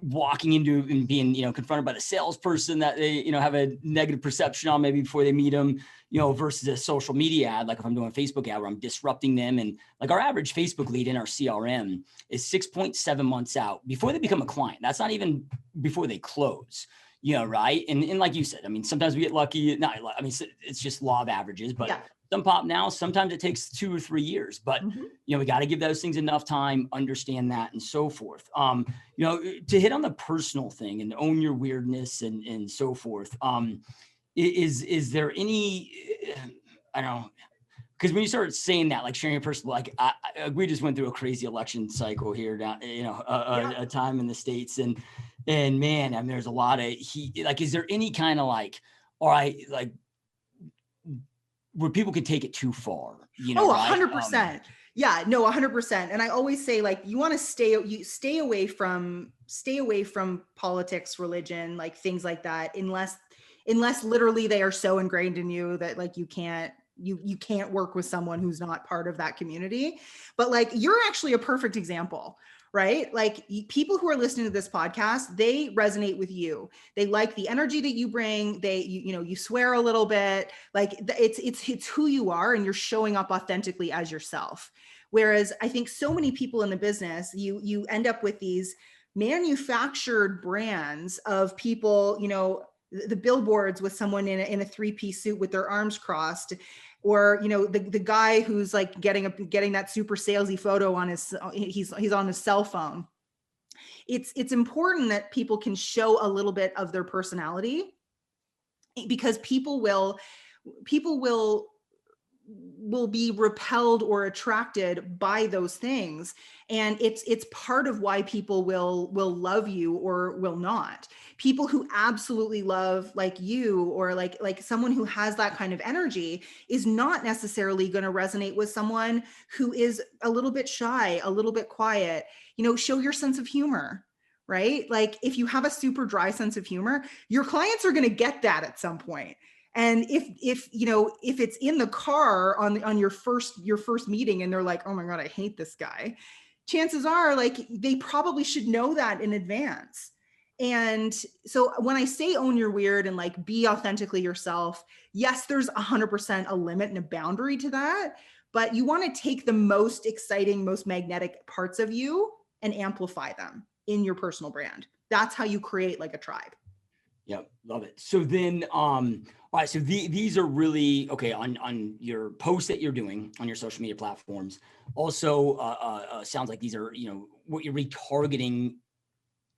walking into and being, confronted by the salesperson that they, have a negative perception on maybe before they meet them, versus a social media ad. Like if I'm doing a Facebook ad where I'm disrupting them, and like our average Facebook lead in our CRM is 6.7 months out before they become a client. That's not even before they close, right? And like you said, I mean, sometimes we get lucky. It's just law of averages, but some pop now, sometimes it takes 2 or 3 years, but we got to give those things enough time, understand that, and so forth. To hit on the personal thing and own your weirdness and so forth. Is there any, I don't know, because when you start saying that, like sharing your personal, like we just went through a crazy election cycle here down, a time in the States, and man, I mean, there's a lot of heat. Like, is there any kind of like, all right, like, where people can take it too far, Oh, right? 100%. Yeah, no, 100%. And I always say, like, you want to stay away from politics, religion, like things like that, unless literally they are so ingrained in you that like you can't work with someone who's not part of that community. But like, you're actually a perfect example, right? Like, people who are listening to this podcast, they resonate with you. They like the energy that you bring. You swear a little bit, like it's who you are, and you're showing up authentically as yourself. Whereas I think so many people in the business, you end up with these manufactured brands of people, the billboards with someone in a three-piece suit with their arms crossed, or the guy who's like getting that super salesy photo on he's on his cell phone. It's important that people can show a little bit of their personality, because people will be repelled or attracted by those things. And it's part of why people will love you or will not. People who absolutely love like you, or like someone who has that kind of energy, is not necessarily going to resonate with someone who is a little bit shy, a little bit quiet. Show your sense of humor, right? Like, if you have a super dry sense of humor, your clients are going to get that at some point. And if it's in the car on your first meeting, and they're like, oh my God, I hate this guy, chances are like they probably should know that in advance. And so when I say own your weird and like be authentically yourself, yes, there's 100% a limit and a boundary to that, but you want to take the most exciting, most magnetic parts of you and amplify them in your personal brand. That's how you create like a tribe. Yep, love it. So then, all right. So these are really okay on your posts that you're doing on your social media platforms. Also, sounds like these are what you're retargeting.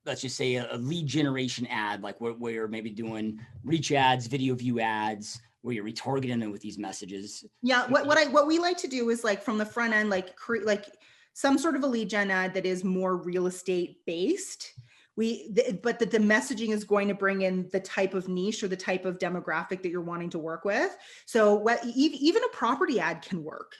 Let's just say a lead generation ad, like where you're maybe doing reach ads, video view ads, where you're retargeting them with these messages. Yeah, what we like to do is like from the front end, like create like some sort of a lead gen ad that is more real estate based. But the messaging is going to bring in the type of niche or the type of demographic that you're wanting to work with. So even a property ad can work,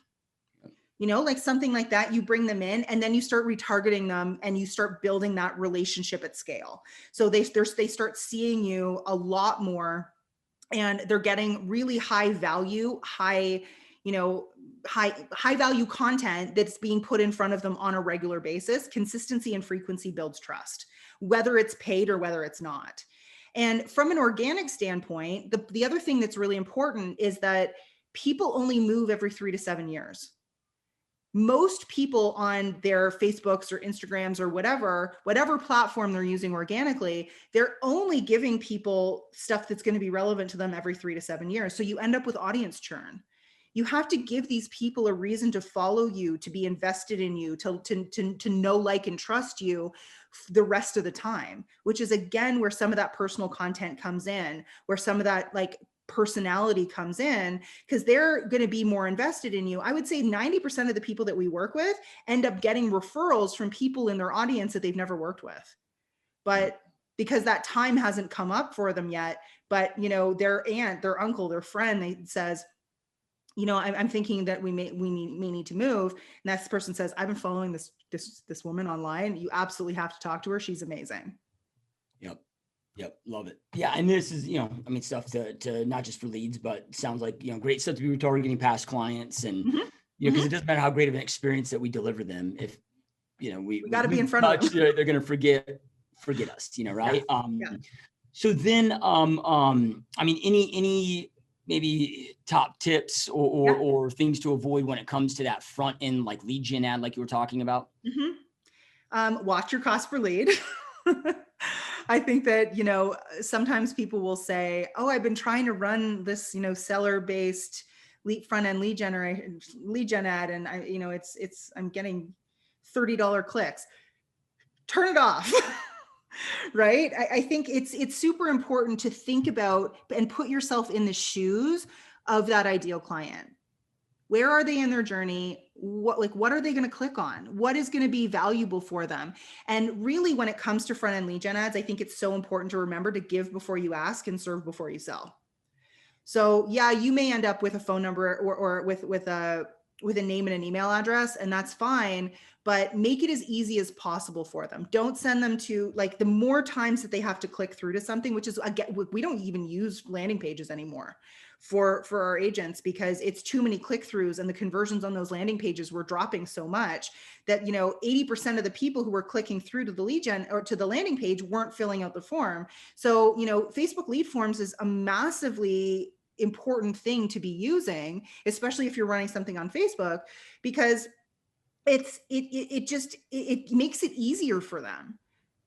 like something like that. You bring them in and then you start retargeting them and you start building that relationship at scale. So they start seeing you a lot more, and they're getting really high value, high value content that's being put in front of them on a regular basis. Consistency and frequency builds trust, whether it's paid or whether it's not. And from an organic standpoint, the other thing that's really important is that people only move every 3 to 7 years. Most people on their Facebooks or Instagrams or whatever platform they're using organically, they're only giving people stuff that's going to be relevant to them every 3 to 7 years. So you end up with audience churn. You have to give these people a reason to follow you, to be invested in you, to know, like, and trust you the rest of the time, which is again where some of that personal content comes in, where some of that like personality comes in, because they're going to be more invested in you. I would say 90% of the people that we work with end up getting referrals from people in their audience that they've never worked with, but because that time hasn't come up for them yet. But their aunt, their uncle, their friend, they says, I'm thinking that we may need to move. And that person says, I've been following this woman online. You absolutely have to talk to her. She's amazing. Yep. Love it. Yeah. And this is, stuff to not just for leads, but sounds like, great stuff to be retargeting past clients, and, because it doesn't matter how great of an experience that we deliver them. If, we got to be in front of them. They're going to forget us, right? Yeah. So then, any maybe top tips or things to avoid when it comes to that front end, like lead gen ad, like you were talking about? Watch your cost per lead. I think that, sometimes people will say, oh, I've been trying to run this, seller-based front end lead gen ad, and I'm getting $30 clicks. Turn it off. Right? I think it's super important to think about and put yourself in the shoes of that ideal client. Where are they in their journey? What are they going to click on? What is going to be valuable for them? And really, when it comes to front end lead gen ads, I think it's so important to remember to give before you ask and serve before you sell. So yeah, you may end up with a phone number or with a name and an email address, and that's fine, but make it as easy as possible for them. Don't send them to, like, the more times that they have to click through to something, which is, again, we don't even use landing pages anymore for our agents, because it's too many click-throughs, and the conversions on those landing pages were dropping so much that, 80% of the people who were clicking through to the lead gen or to the landing page weren't filling out the form. So, Facebook lead forms is a massively important thing to be using, especially if you're running something on Facebook, because it makes it easier for them.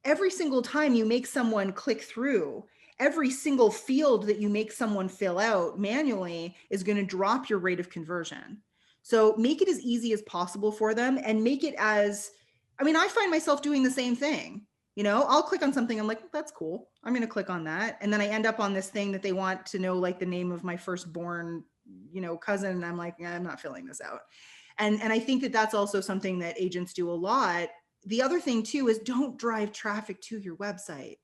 Every single time you make someone click through, every single field that you make someone fill out manually is going to drop your rate of conversion. So make it as easy as possible for them, and make it as, I find myself doing the same thing. I'll click on something. I'm like, that's cool. I'm going to click on that. And then I end up on this thing that they want to know, like, the name of my firstborn, cousin. And I'm like, I'm not filling this out. And I think that that's also something that agents do a lot. The other thing too is, don't drive traffic to your website,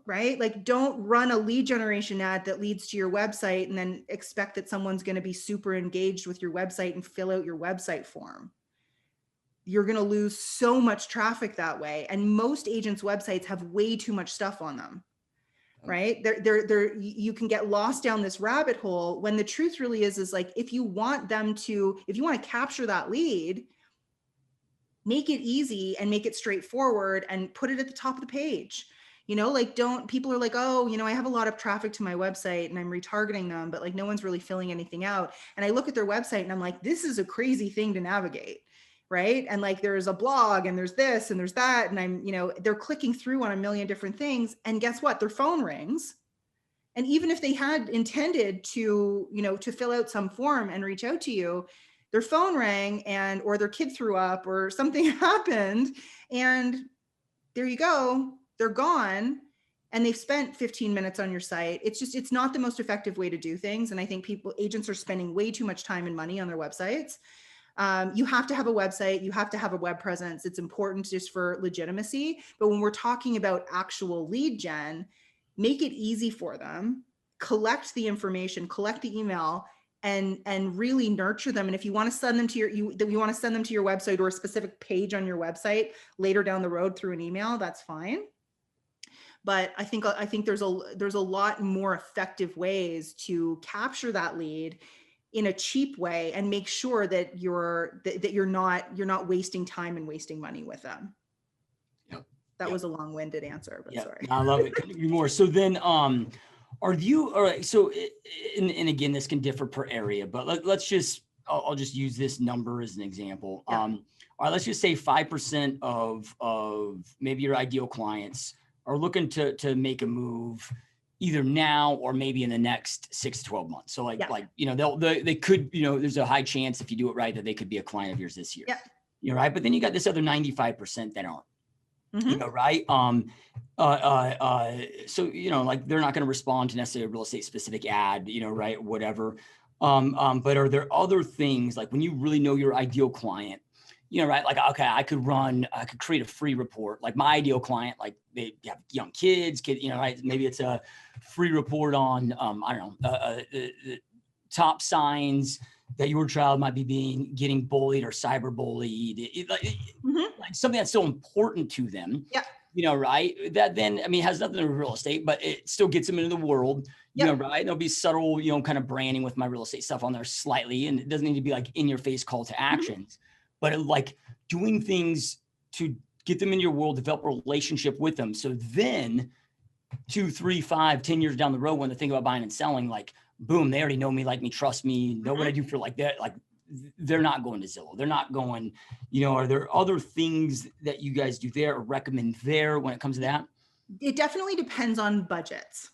right? Like, don't run a lead generation ad that leads to your website and then expect that someone's going to be super engaged with your website and fill out your website form. You're going to lose so much traffic that way. And most agents' websites have way too much stuff on them, right? You can get lost down this rabbit hole, when the truth really is like, if you want to capture that lead, make it easy and make it straightforward and put it at the top of the page. People are like, oh, I have a lot of traffic to my website and I'm retargeting them, but like, no one's really filling anything out. And I look at their website and I'm like, this is a crazy thing to navigate. Right. And like, there's a blog and there's this and there's that. And they're clicking through on a million different things. And guess what? Their phone rings. And even if they had intended to, to fill out some form and reach out to you, their phone rang or their kid threw up or something happened. And there you go. They're gone. And they've spent 15 minutes on your site. It's not the most effective way to do things. And I think agents are spending way too much time and money on their websites. You have to have a website. You have to have a web presence. It's important just for legitimacy. But when we're talking about actual lead gen, make it easy for them, collect the information, collect the email, and really nurture them. And if you want to send them to you want to send them to your website or a specific page on your website later down the road through an email, that's fine. But I think there's a lot more effective ways to capture that lead in a cheap way and make sure that you're not wasting time and wasting money with them. Yep. That was a long-winded answer, but sorry. I love it. Couldn't agree more. So then, are you, all right, so, and again, this can differ per area, but I'll just use this number as an example. Yeah. All right, let's just say 5% of maybe your ideal clients are looking to make a move either now or maybe in the next 6 to 12 months. So they could, there's a high chance if you do it right that they could be a client of yours this year. Yeah. Right. But then you got this other 95% that aren't. Mm-hmm. Right. So, like, they're not going to respond to necessarily a real estate specific ad, right. Whatever. But are there other things, like when you really know your ideal client, right. Like, okay, I could create a free report. Like my ideal client, like they have young kids, right. Maybe it's a free report on, I don't know, the top signs that your child might be getting bullied or cyber bullied, like something that's so important to them, right? That then, has nothing to do with real estate, but it still gets them into the world, right? There'll be subtle, kind of branding with my real estate stuff on there slightly. And it doesn't need to be like in your face call to actions, but like doing things to get them in your world, develop a relationship with them. So then 2, 3, 5, 10 years down the road, when they think about buying and selling, like, boom, they already know me, like me, trust me, know what I do for like that. Like they're not going to Zillow. They're not going, are there other things that you guys do there or recommend there when it comes to that? It definitely depends on budgets,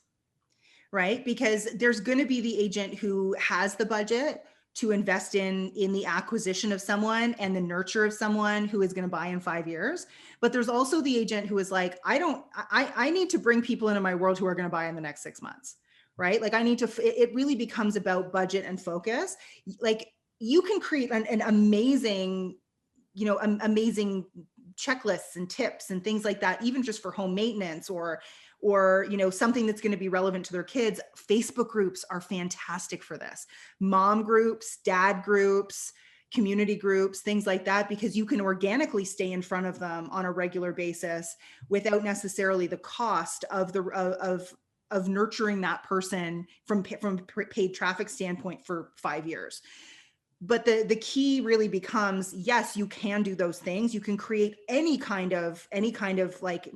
right? Because there's going to be the agent who has the budget to invest in the acquisition of someone and the nurture of someone who is going to buy in 5 years. But there's also the agent who is like, I need to bring people into my world who are going to buy in the next 6 months. Right? Like it really becomes about budget and focus. Like you can create an amazing, amazing checklists and tips and things like that, even just for home maintenance or or, something that's going to be relevant to their kids. Facebook groups are fantastic for this. Mom groups, dad groups, community groups, things like that, because you can organically stay in front of them on a regular basis without necessarily the cost of nurturing that person from paid traffic standpoint for 5 years. But the key really becomes, yes, you can do those things. You can create any kind of like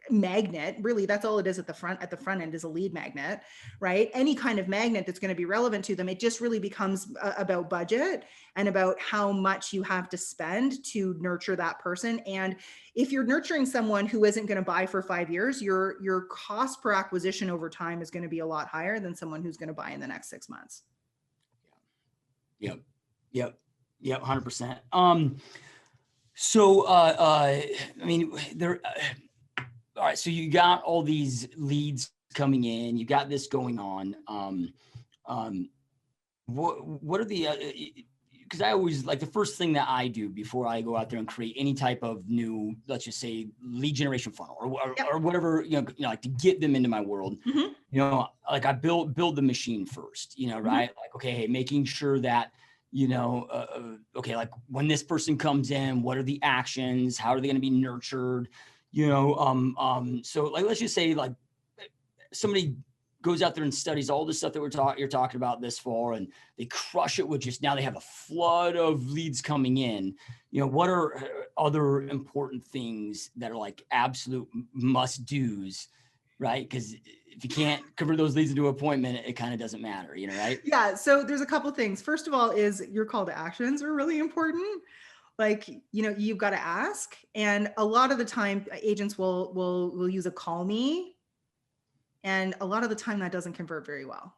magnet. Really, that's all it is at the front end is a lead magnet, right? Any kind of magnet that's going to be relevant to them. It just really becomes about budget and about how much you have to spend to nurture that person. And if you're nurturing someone who isn't going to buy for 5 years, your cost per acquisition over time is going to be a lot higher than someone who's going to buy in the next 6 months. Yep. 100%. So, I mean, all right. So you got all these leads coming in, you got this going on. What are the, because I always like the first thing that I do before I go out there and create any type of new, let's just say lead generation funnel or whatever, like to get them into my world, like I build the machine first, right? Like, okay, hey, making sure that, okay, like when this person comes in, what are the actions? How are they going to be nurtured? So like, let's just say like somebody goes out there and studies all the stuff that you're talking about this fall, and they crush it with just, now they have a flood of leads coming in. What are other important things that are like absolute must do's, right? Because if you can't convert those leads into an appointment, it kind of doesn't matter, right? Yeah. So there's a couple things. First of all, is your call to actions are really important. Like, you've got to ask. And a lot of the time agents will use a call me. And a lot of the time that doesn't convert very well.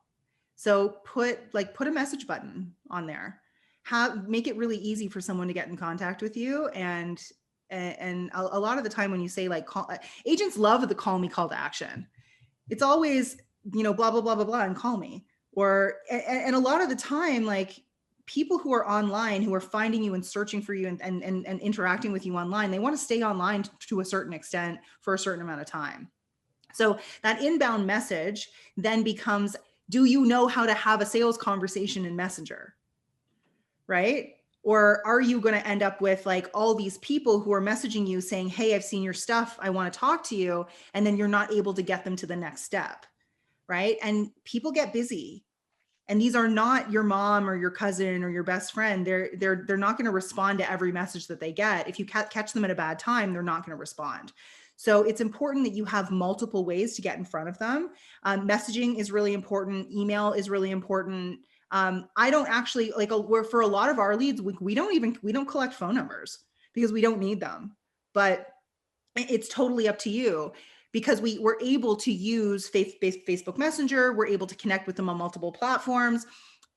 So put a message button on there. Make it really easy for someone to get in contact with you. And a lot of the time when you say like agents love the call me call to action. It's always, blah, blah, blah, blah, blah, and call me. And a lot of the time, like people who are online, who are finding you and searching for you and interacting with you online, they want to stay online to a certain extent for a certain amount of time. So that inbound message then becomes, do you know how to have a sales conversation in Messenger? Right? Or are you going to end up with like all these people who are messaging you saying, hey, I've seen your stuff, I want to talk to you. And then you're not able to get them to the next step. Right? And people get busy. And these are not your mom or your cousin or your best friend. They're not going to respond to every message that they get. If you catch them at a bad time, they're not going to respond. So it's important that you have multiple ways to get in front of them. Messaging is really important. Email is really important. I don't actually for a lot of our leads, we don't collect phone numbers because we don't need them, but it's totally up to you because we're able to use Facebook Messenger. We're able to connect with them on multiple platforms.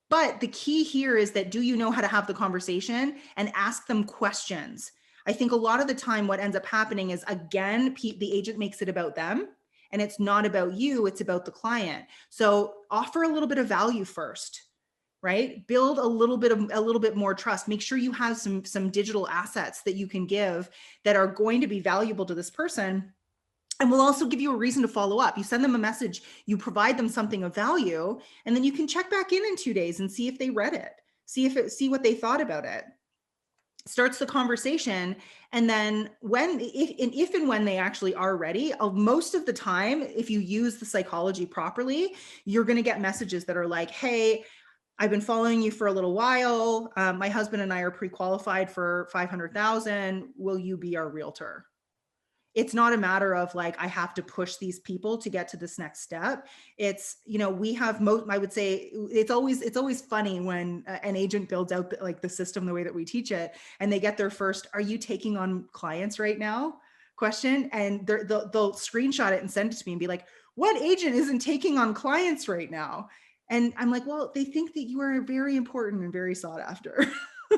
But the key here is that, do you know how to have the conversation and ask them questions? I think a lot of the time what ends up happening is, again, the agent makes it about them and it's not about you, it's about the client. So offer a little bit of value first, right? Build a little bit more trust. Make sure you have some digital assets that you can give that are going to be valuable to this person. And will also give you a reason to follow up. You send them a message, you provide them something of value, and then you can check back in 2 days and see if they read it, see what they thought about it. Starts the conversation. And then if and when they actually are ready, most of the time, if you use the psychology properly, you're going to get messages that are like, hey, I've been following you for a little while. My husband and I are pre-qualified for 500,000. Will you be our realtor? It's not a matter of like, I have to push these people to get to this next step. It's, we have I would say it's always funny when an agent builds out the system the way that we teach it, and they get their first, are you taking on clients right now? question. And they'll screenshot it and send it to me and be like, what agent isn't taking on clients right now? And I'm like, well, they think that you are very important and very sought after.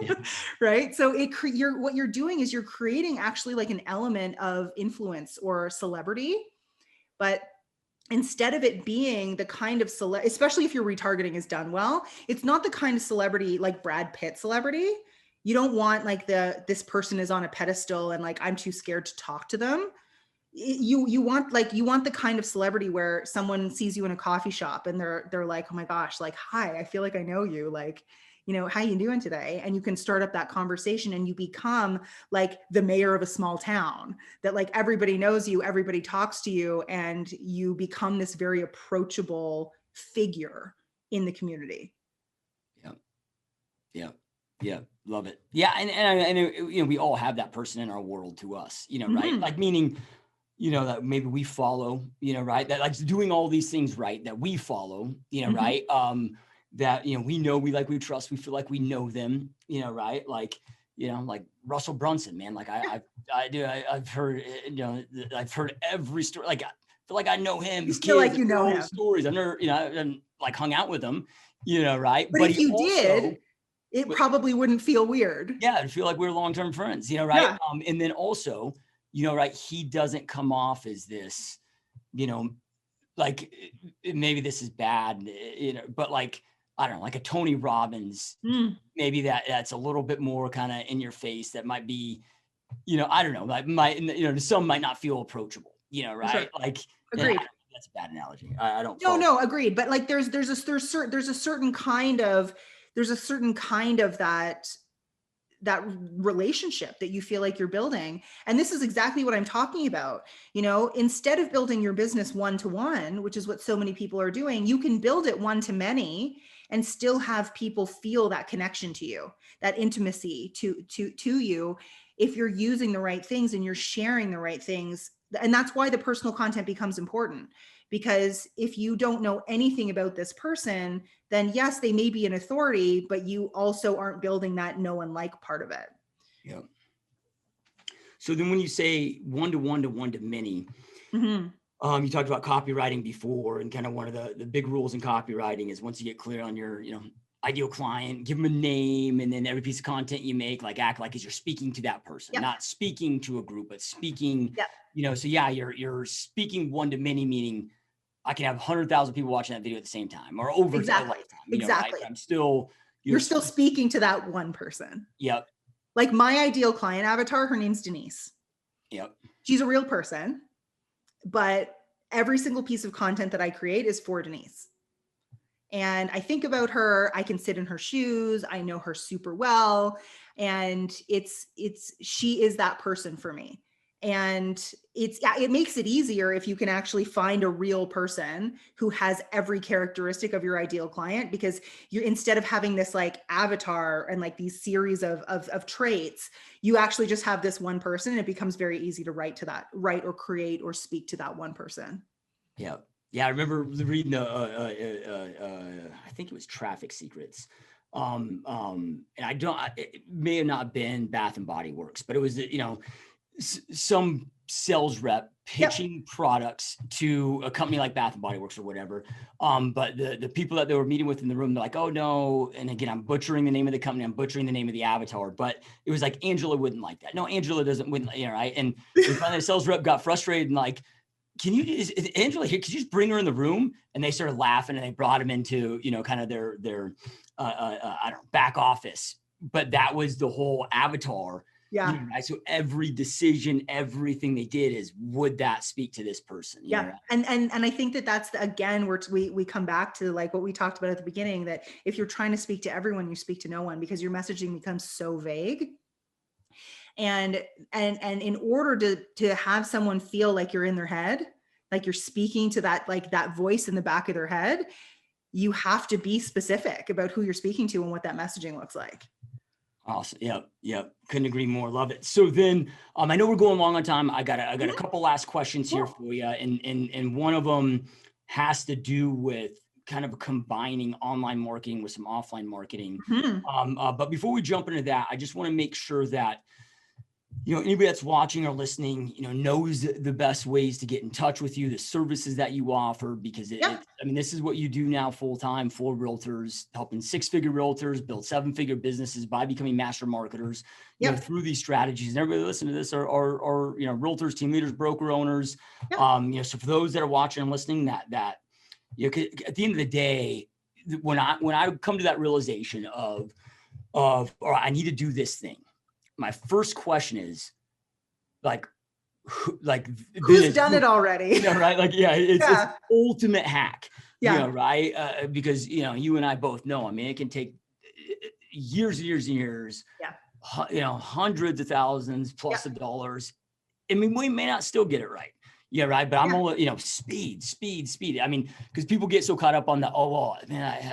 Yeah. Right. So what you're doing is you're creating actually like an element of influence or celebrity, but instead of it being the kind of especially if your retargeting is done well, it's not the kind of celebrity like Brad Pitt celebrity. You don't want like this person is on a pedestal and like, I'm too scared to talk to them. you want the kind of celebrity where someone sees you in a coffee shop and they're like, oh my gosh, like, hi, I feel like I know you, like, how you doing today? And you can start up that conversation and you become like the mayor of a small town, that like everybody knows you, everybody talks to you, and you become this very approachable figure in the community. Yeah. Love it. Yeah. And we all have that person in our world to us, right? Like, meaning, that maybe we follow, right? That like doing all these things, right? That we follow, right? That, we know, we trust, we feel like we know them, right? Like, like Russell Brunson, man. Like I've heard, I've heard every story. Like, I feel like I know him. These feel kids, like you know him. Stories. I've never, I haven't like hung out with him, right? But if you did, it probably wouldn't feel weird. Yeah, I'd feel like we're long-term friends, right? Yeah. And then also, right, he doesn't come off as this, like, maybe this is bad, but like, I don't know, like a Tony Robbins, maybe that's a little bit more kind of in your face. That might be, I don't know, like some might not feel approachable, right? Sure. Like, agreed. That's a bad analogy. I don't. No, agreed. But like, there's a certain kind of that relationship that you feel like you're building. And this is exactly what I'm talking about. Instead of building your business one-to-one, which is what so many people are doing, you can build it one-to-many and still have people feel that connection to you, that intimacy to you, if you're using the right things and you're sharing the right things. And that's why the personal content becomes important. Because if you don't know anything about this person, then yes, they may be an authority, but you also aren't building that know and like part of it. Yeah. So then when you say one-to-one to one-to-many, you talked about copywriting before, and kind of one of the big rules in copywriting is once you get clear on your, ideal client, give them a name, and then every piece of content you make, like act like as you're speaking to that person, not speaking to a group, but speaking, so yeah, you're speaking one-to-many, meaning I can have 100,000 people watching that video at the same time, or over exactly. Right? I'm still, you're still speaking to that one person. Yep. Like my ideal client avatar, her name's Denise. Yep. She's a real person, but every single piece of content that I create is for Denise. And I think about her, I can sit in her shoes. I know her super well. And she is that person for me. And it makes it easier if you can actually find a real person who has every characteristic of your ideal client, because you're, instead of having this like avatar and like these series of traits, you actually just have this one person, and it becomes very easy to write or create or speak to that one person. Yeah. Yeah. I remember reading I think it was Traffic Secrets. And it may have not been Bath and Body Works, but it was, some sales rep pitching products to a company like Bath and Body Works or whatever. But the people that they were meeting with in the room, they're like, oh no. And again, I'm butchering the name of the company. I'm butchering the name of the avatar, but it was like, Angela wouldn't like that. No, Angela wouldn't, right? And finally the sales rep got frustrated and like, is Angela here? Could you just bring her in the room? And they started laughing, and they brought him into, kind of their I don't know, back office. But that was the whole avatar. Yeah. Right? So every decision, everything they did is, would that speak to this person? Yeah. Right? And I think that's again, where we come back to like what we talked about at the beginning, that if you're trying to speak to everyone, you speak to no one, because your messaging becomes so vague. And in order to have someone feel like you're in their head, like you're speaking to that, like that voice in the back of their head, you have to be specific about who you're speaking to and what that messaging looks like. Awesome. Yep. Couldn't agree more. Love it. So then, I know we're going long on time. I got a couple last questions here for you. And one of them has to do with kind of combining online marketing with some offline marketing. But before we jump into that, I just want to make sure that, anybody that's watching or listening, knows the best ways to get in touch with you, the services that you offer, because this is what you do now full-time for realtors, helping 6-figure realtors build 7-figure businesses by becoming master marketers, through these strategies. And everybody listening to this are realtors, team leaders, broker owners. So for those that are watching and listening, that at the end of the day, when I come to that realization of, all right, I need to do this thing, my first question is like, like who's done it already? Right? Like, yeah, it's ultimate hack. Yeah. Right? Because you and I both know. I mean, it can take years and years and years. Yeah. Hundreds of thousands plus of dollars. I mean, we may not still get it right. Yeah, right. But I'm all, speed. I mean, because people get so caught up on the,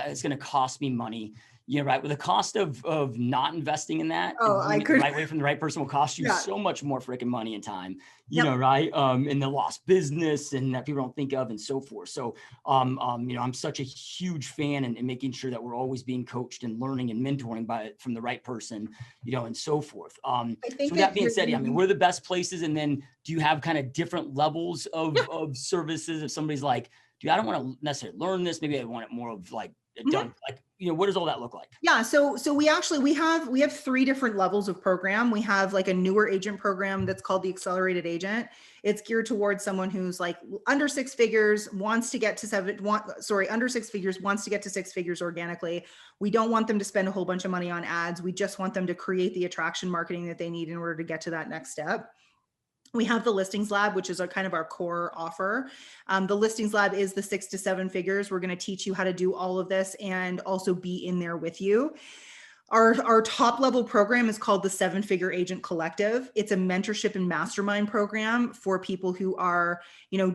it's going to cost me money. Right. With the cost of not investing in that, the right way from the right person will cost you so much more freaking money and time, right. And the lost business and that people don't think of and so forth. So, I'm such a huge fan and making sure that we're always being coached and learning and mentoring from the right person, and so forth. So with that being said, I mean, we're the best places. And then do you have kind of different levels of services? If somebody's like, dude, I don't want to necessarily learn this. Maybe I want it more of like, done, like, what does all that look like? Yeah. So we have 3 different levels of program. We have like a newer agent program that's called the Accelerated Agent. It's geared towards someone who's like under 6 figures, wants to get to under 6 figures, wants to get to 6 figures organically. We don't want them to spend a whole bunch of money on ads. We just want them to create the attraction marketing that they need in order to get to that next step. We have the Listings Lab, which is kind of our core offer. The Listings Lab is the 6 to 7 figures. We're going to teach you how to do all of this and also be in there with you. Our top level program is called the 7-Figure Agent Collective. It's a mentorship and mastermind program for people who are,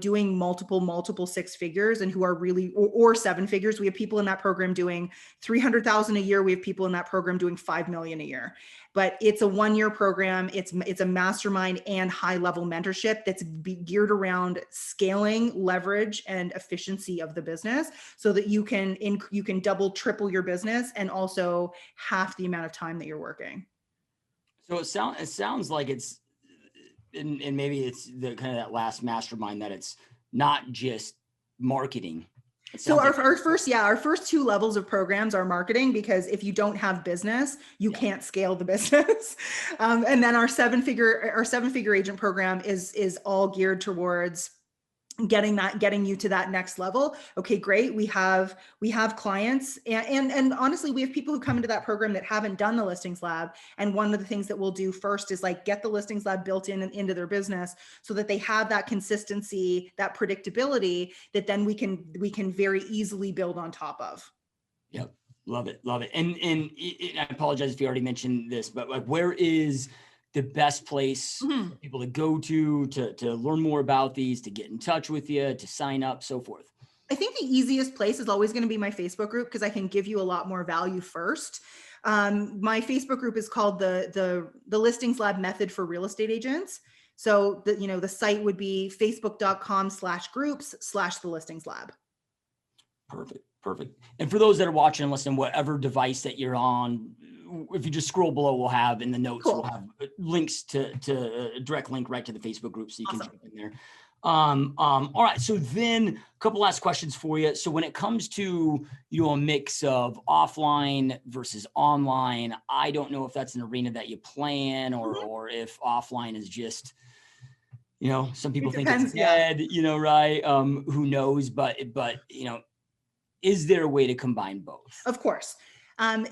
doing multiple 6 figures and who are really, or 7 figures. We have people in that program doing 300,000 a year. We have people in that program doing 5 million a year. But it's a 1-year program. It's a mastermind and high level mentorship that's geared around scaling, leverage, and efficiency of the business so that you can double, triple your business and also half the amount of time that you're working. So it sounds like it's, and maybe it's the kind of that last mastermind that it's not just marketing. So our first 2 levels of programs are marketing, because if you don't have business, you can't scale the business. And then our 7-figure agent program is all geared towards getting you to that next level. Okay, great. We have clients and honestly, we have people who come into that program that haven't done the Listings Lab. And one of the things that we'll do first is like get the Listings Lab built into their business so that they have that consistency, that predictability that then we can very easily build on top of. Yep. Love it. And I apologize if you already mentioned this, but like, where is the best place for people to go to learn more about these, to get in touch with you, to sign up, so forth? I think the easiest place is always going to be my Facebook group, because I can give you a lot more value first. My Facebook group is called the Listings Lab Method for Real Estate Agents. So the site would be facebook.com/groups/the Listings Lab. Perfect. And for those that are watching and listening, whatever device that you're on, if you just scroll below, we'll have in the notes, we'll have links to a direct link right to the Facebook group, so you can jump in there. All right. So then a couple last questions for you. So when it comes to, a mix of offline versus online, I don't know if that's an arena that you play in or if offline is just, some people think it's dead, right? Who knows, but is there a way to combine both? Of course.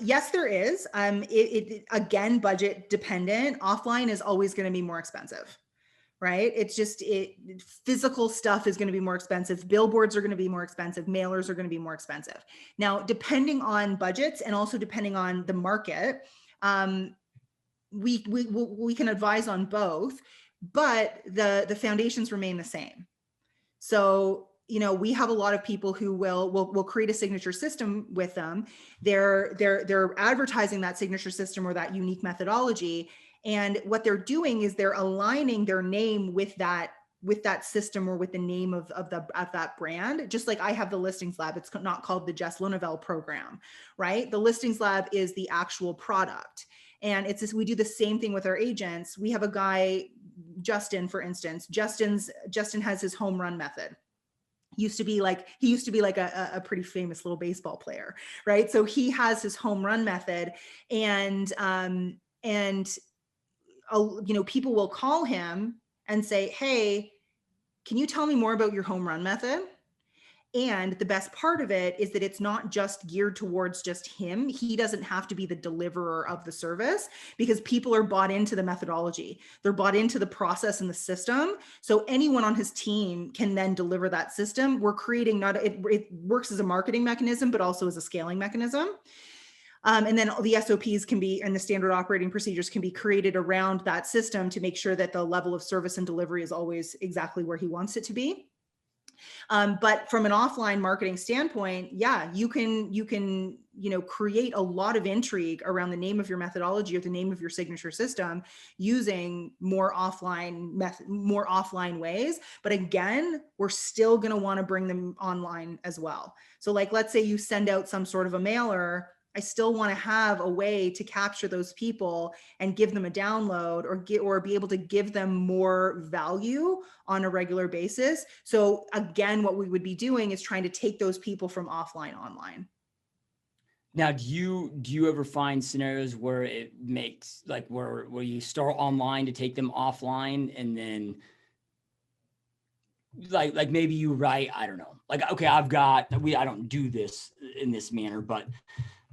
Yes, there is. It again, budget dependent. Offline is always going to be more expensive, right? It's just physical stuff is going to be more expensive. Billboards are going to be more expensive. Mailers are going to be more expensive. Now, depending on budgets and also depending on the market, we can advise on both, but the foundations remain the same. So we have a lot of people who will create a signature system with them. They're advertising that signature system or that unique methodology. And what they're doing is they're aligning their name with that system or with the name of that brand. Just like I have the Listings Lab, it's not called the Jess Lenouvel program, right? The Listings Lab is the actual product. And we do the same thing with our agents. We have a guy, Justin, for instance. Justin has his home run method. He used to be like a pretty famous little baseball player, right? So he has his home run method, and people will call him and say, hey, can you tell me more about your home run method? And the best part of it is that it's not just geared towards just him. He doesn't have to be the deliverer of the service, because people are bought into the methodology. They're bought into the process and the system. So anyone on his team can then deliver that system. We're creating it works as a marketing mechanism, but also as a scaling mechanism. And then the SOPs can be, and the standard operating procedures can be created around that system to make sure that the level of service and delivery is always exactly where he wants it to be. But from an offline marketing standpoint, yeah, you can create a lot of intrigue around the name of your methodology or the name of your signature system using more offline ways. But again, we're still going to want to bring them online as well. So like, let's say you send out some sort of a mailer. I still want to have a way to capture those people and give them a download or be able to give them more value on a regular basis. So again, what we would be doing is trying to take those people from offline online. Now, do you ever find scenarios where it makes like where you start online to take them offline, and then like maybe you write, I don't know, like, okay, I don't do this in this manner, but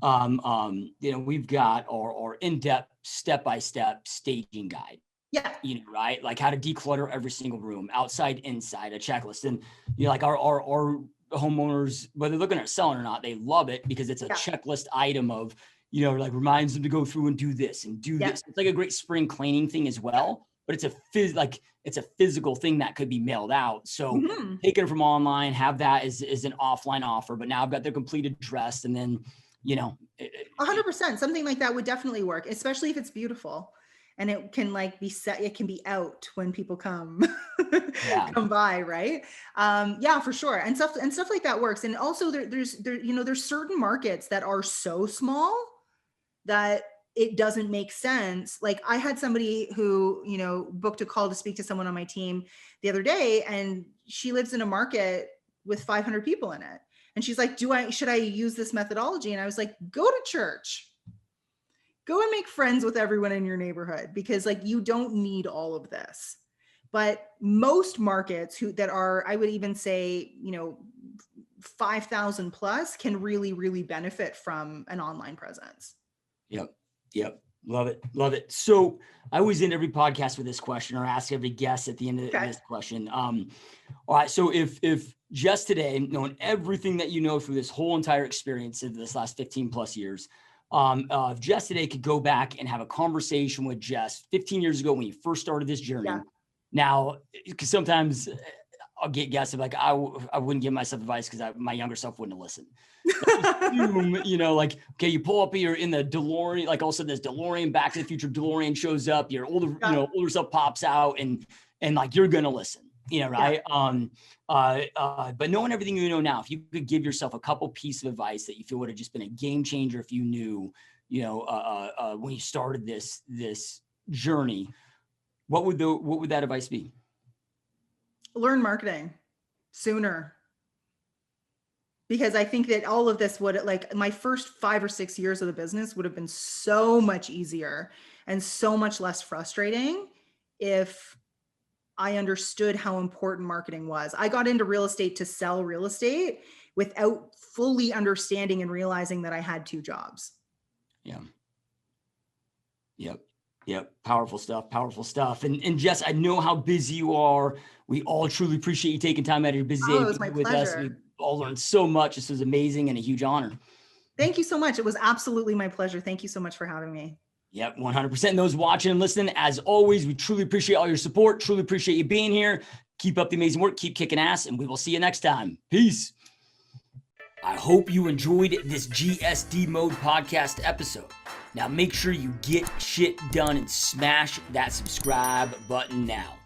we've got our in-depth step-by-step staging guide. Yeah. Right? Like how to declutter every single room, outside, inside, a checklist. And like our homeowners, whether they're looking at selling or not, they love it because it's a checklist item of, like reminds them to go through and do this and do this. It's like a great spring cleaning thing as well, but it's a physical thing that could be mailed out. So taking it from online, have that is an offline offer, but now I've got their complete address, and then 100%, something like that would definitely work, especially if it's beautiful and it can be set, it can be out when people come by, right? For sure. And stuff like that works. And also there's certain markets that are so small that it doesn't make sense. Like I had somebody who, booked a call to speak to someone on my team the other day, and she lives in a market with 500 people in it. And she's like, should I use this methodology? And I was like, go to church, go and make friends with everyone in your neighborhood, because you don't need all of this. But most markets that are, I would even say, 5,000 plus can really, really benefit from an online presence. Yep. Love it. So I always end every podcast with this question, or ask every guest at the end of this question. All right. So if Jess today, knowing everything that you know through this whole entire experience of this last 15 plus years, if Jess today could go back and have a conversation with Jess 15 years ago when you first started this journey. Yeah. Now, because sometimes I'll get guests like, I wouldn't give myself advice because my younger self wouldn't have listened. Okay, you pull up here in the DeLorean, like all of a sudden this DeLorean, Back to the Future DeLorean shows up, your older self pops out, and like you're gonna listen, right? But knowing everything you know now, if you could give yourself a couple pieces of advice that you feel would have just been a game changer if you knew, when you started this journey, what would that advice be? Learn marketing sooner. Because I think that all of this would, my first 5 or 6 years of the business would have been so much easier and so much less frustrating if I understood how important marketing was. I got into real estate to sell real estate without fully understanding and realizing that I had 2 jobs. Yeah. Yep. Powerful stuff. And Jess, I know how busy you are. We all truly appreciate you taking time out of your busy day to be with us. We all learned so much. This was amazing and a huge honor. Thank you so much. It was absolutely my pleasure. Thank you so much for having me. Yep, 100%. And those watching and listening, as always, we truly appreciate all your support. Truly appreciate you being here. Keep up the amazing work. Keep kicking ass, and we will see you next time. Peace. I hope you enjoyed this GSD Mode podcast episode. Now make sure you get shit done and smash that subscribe button now.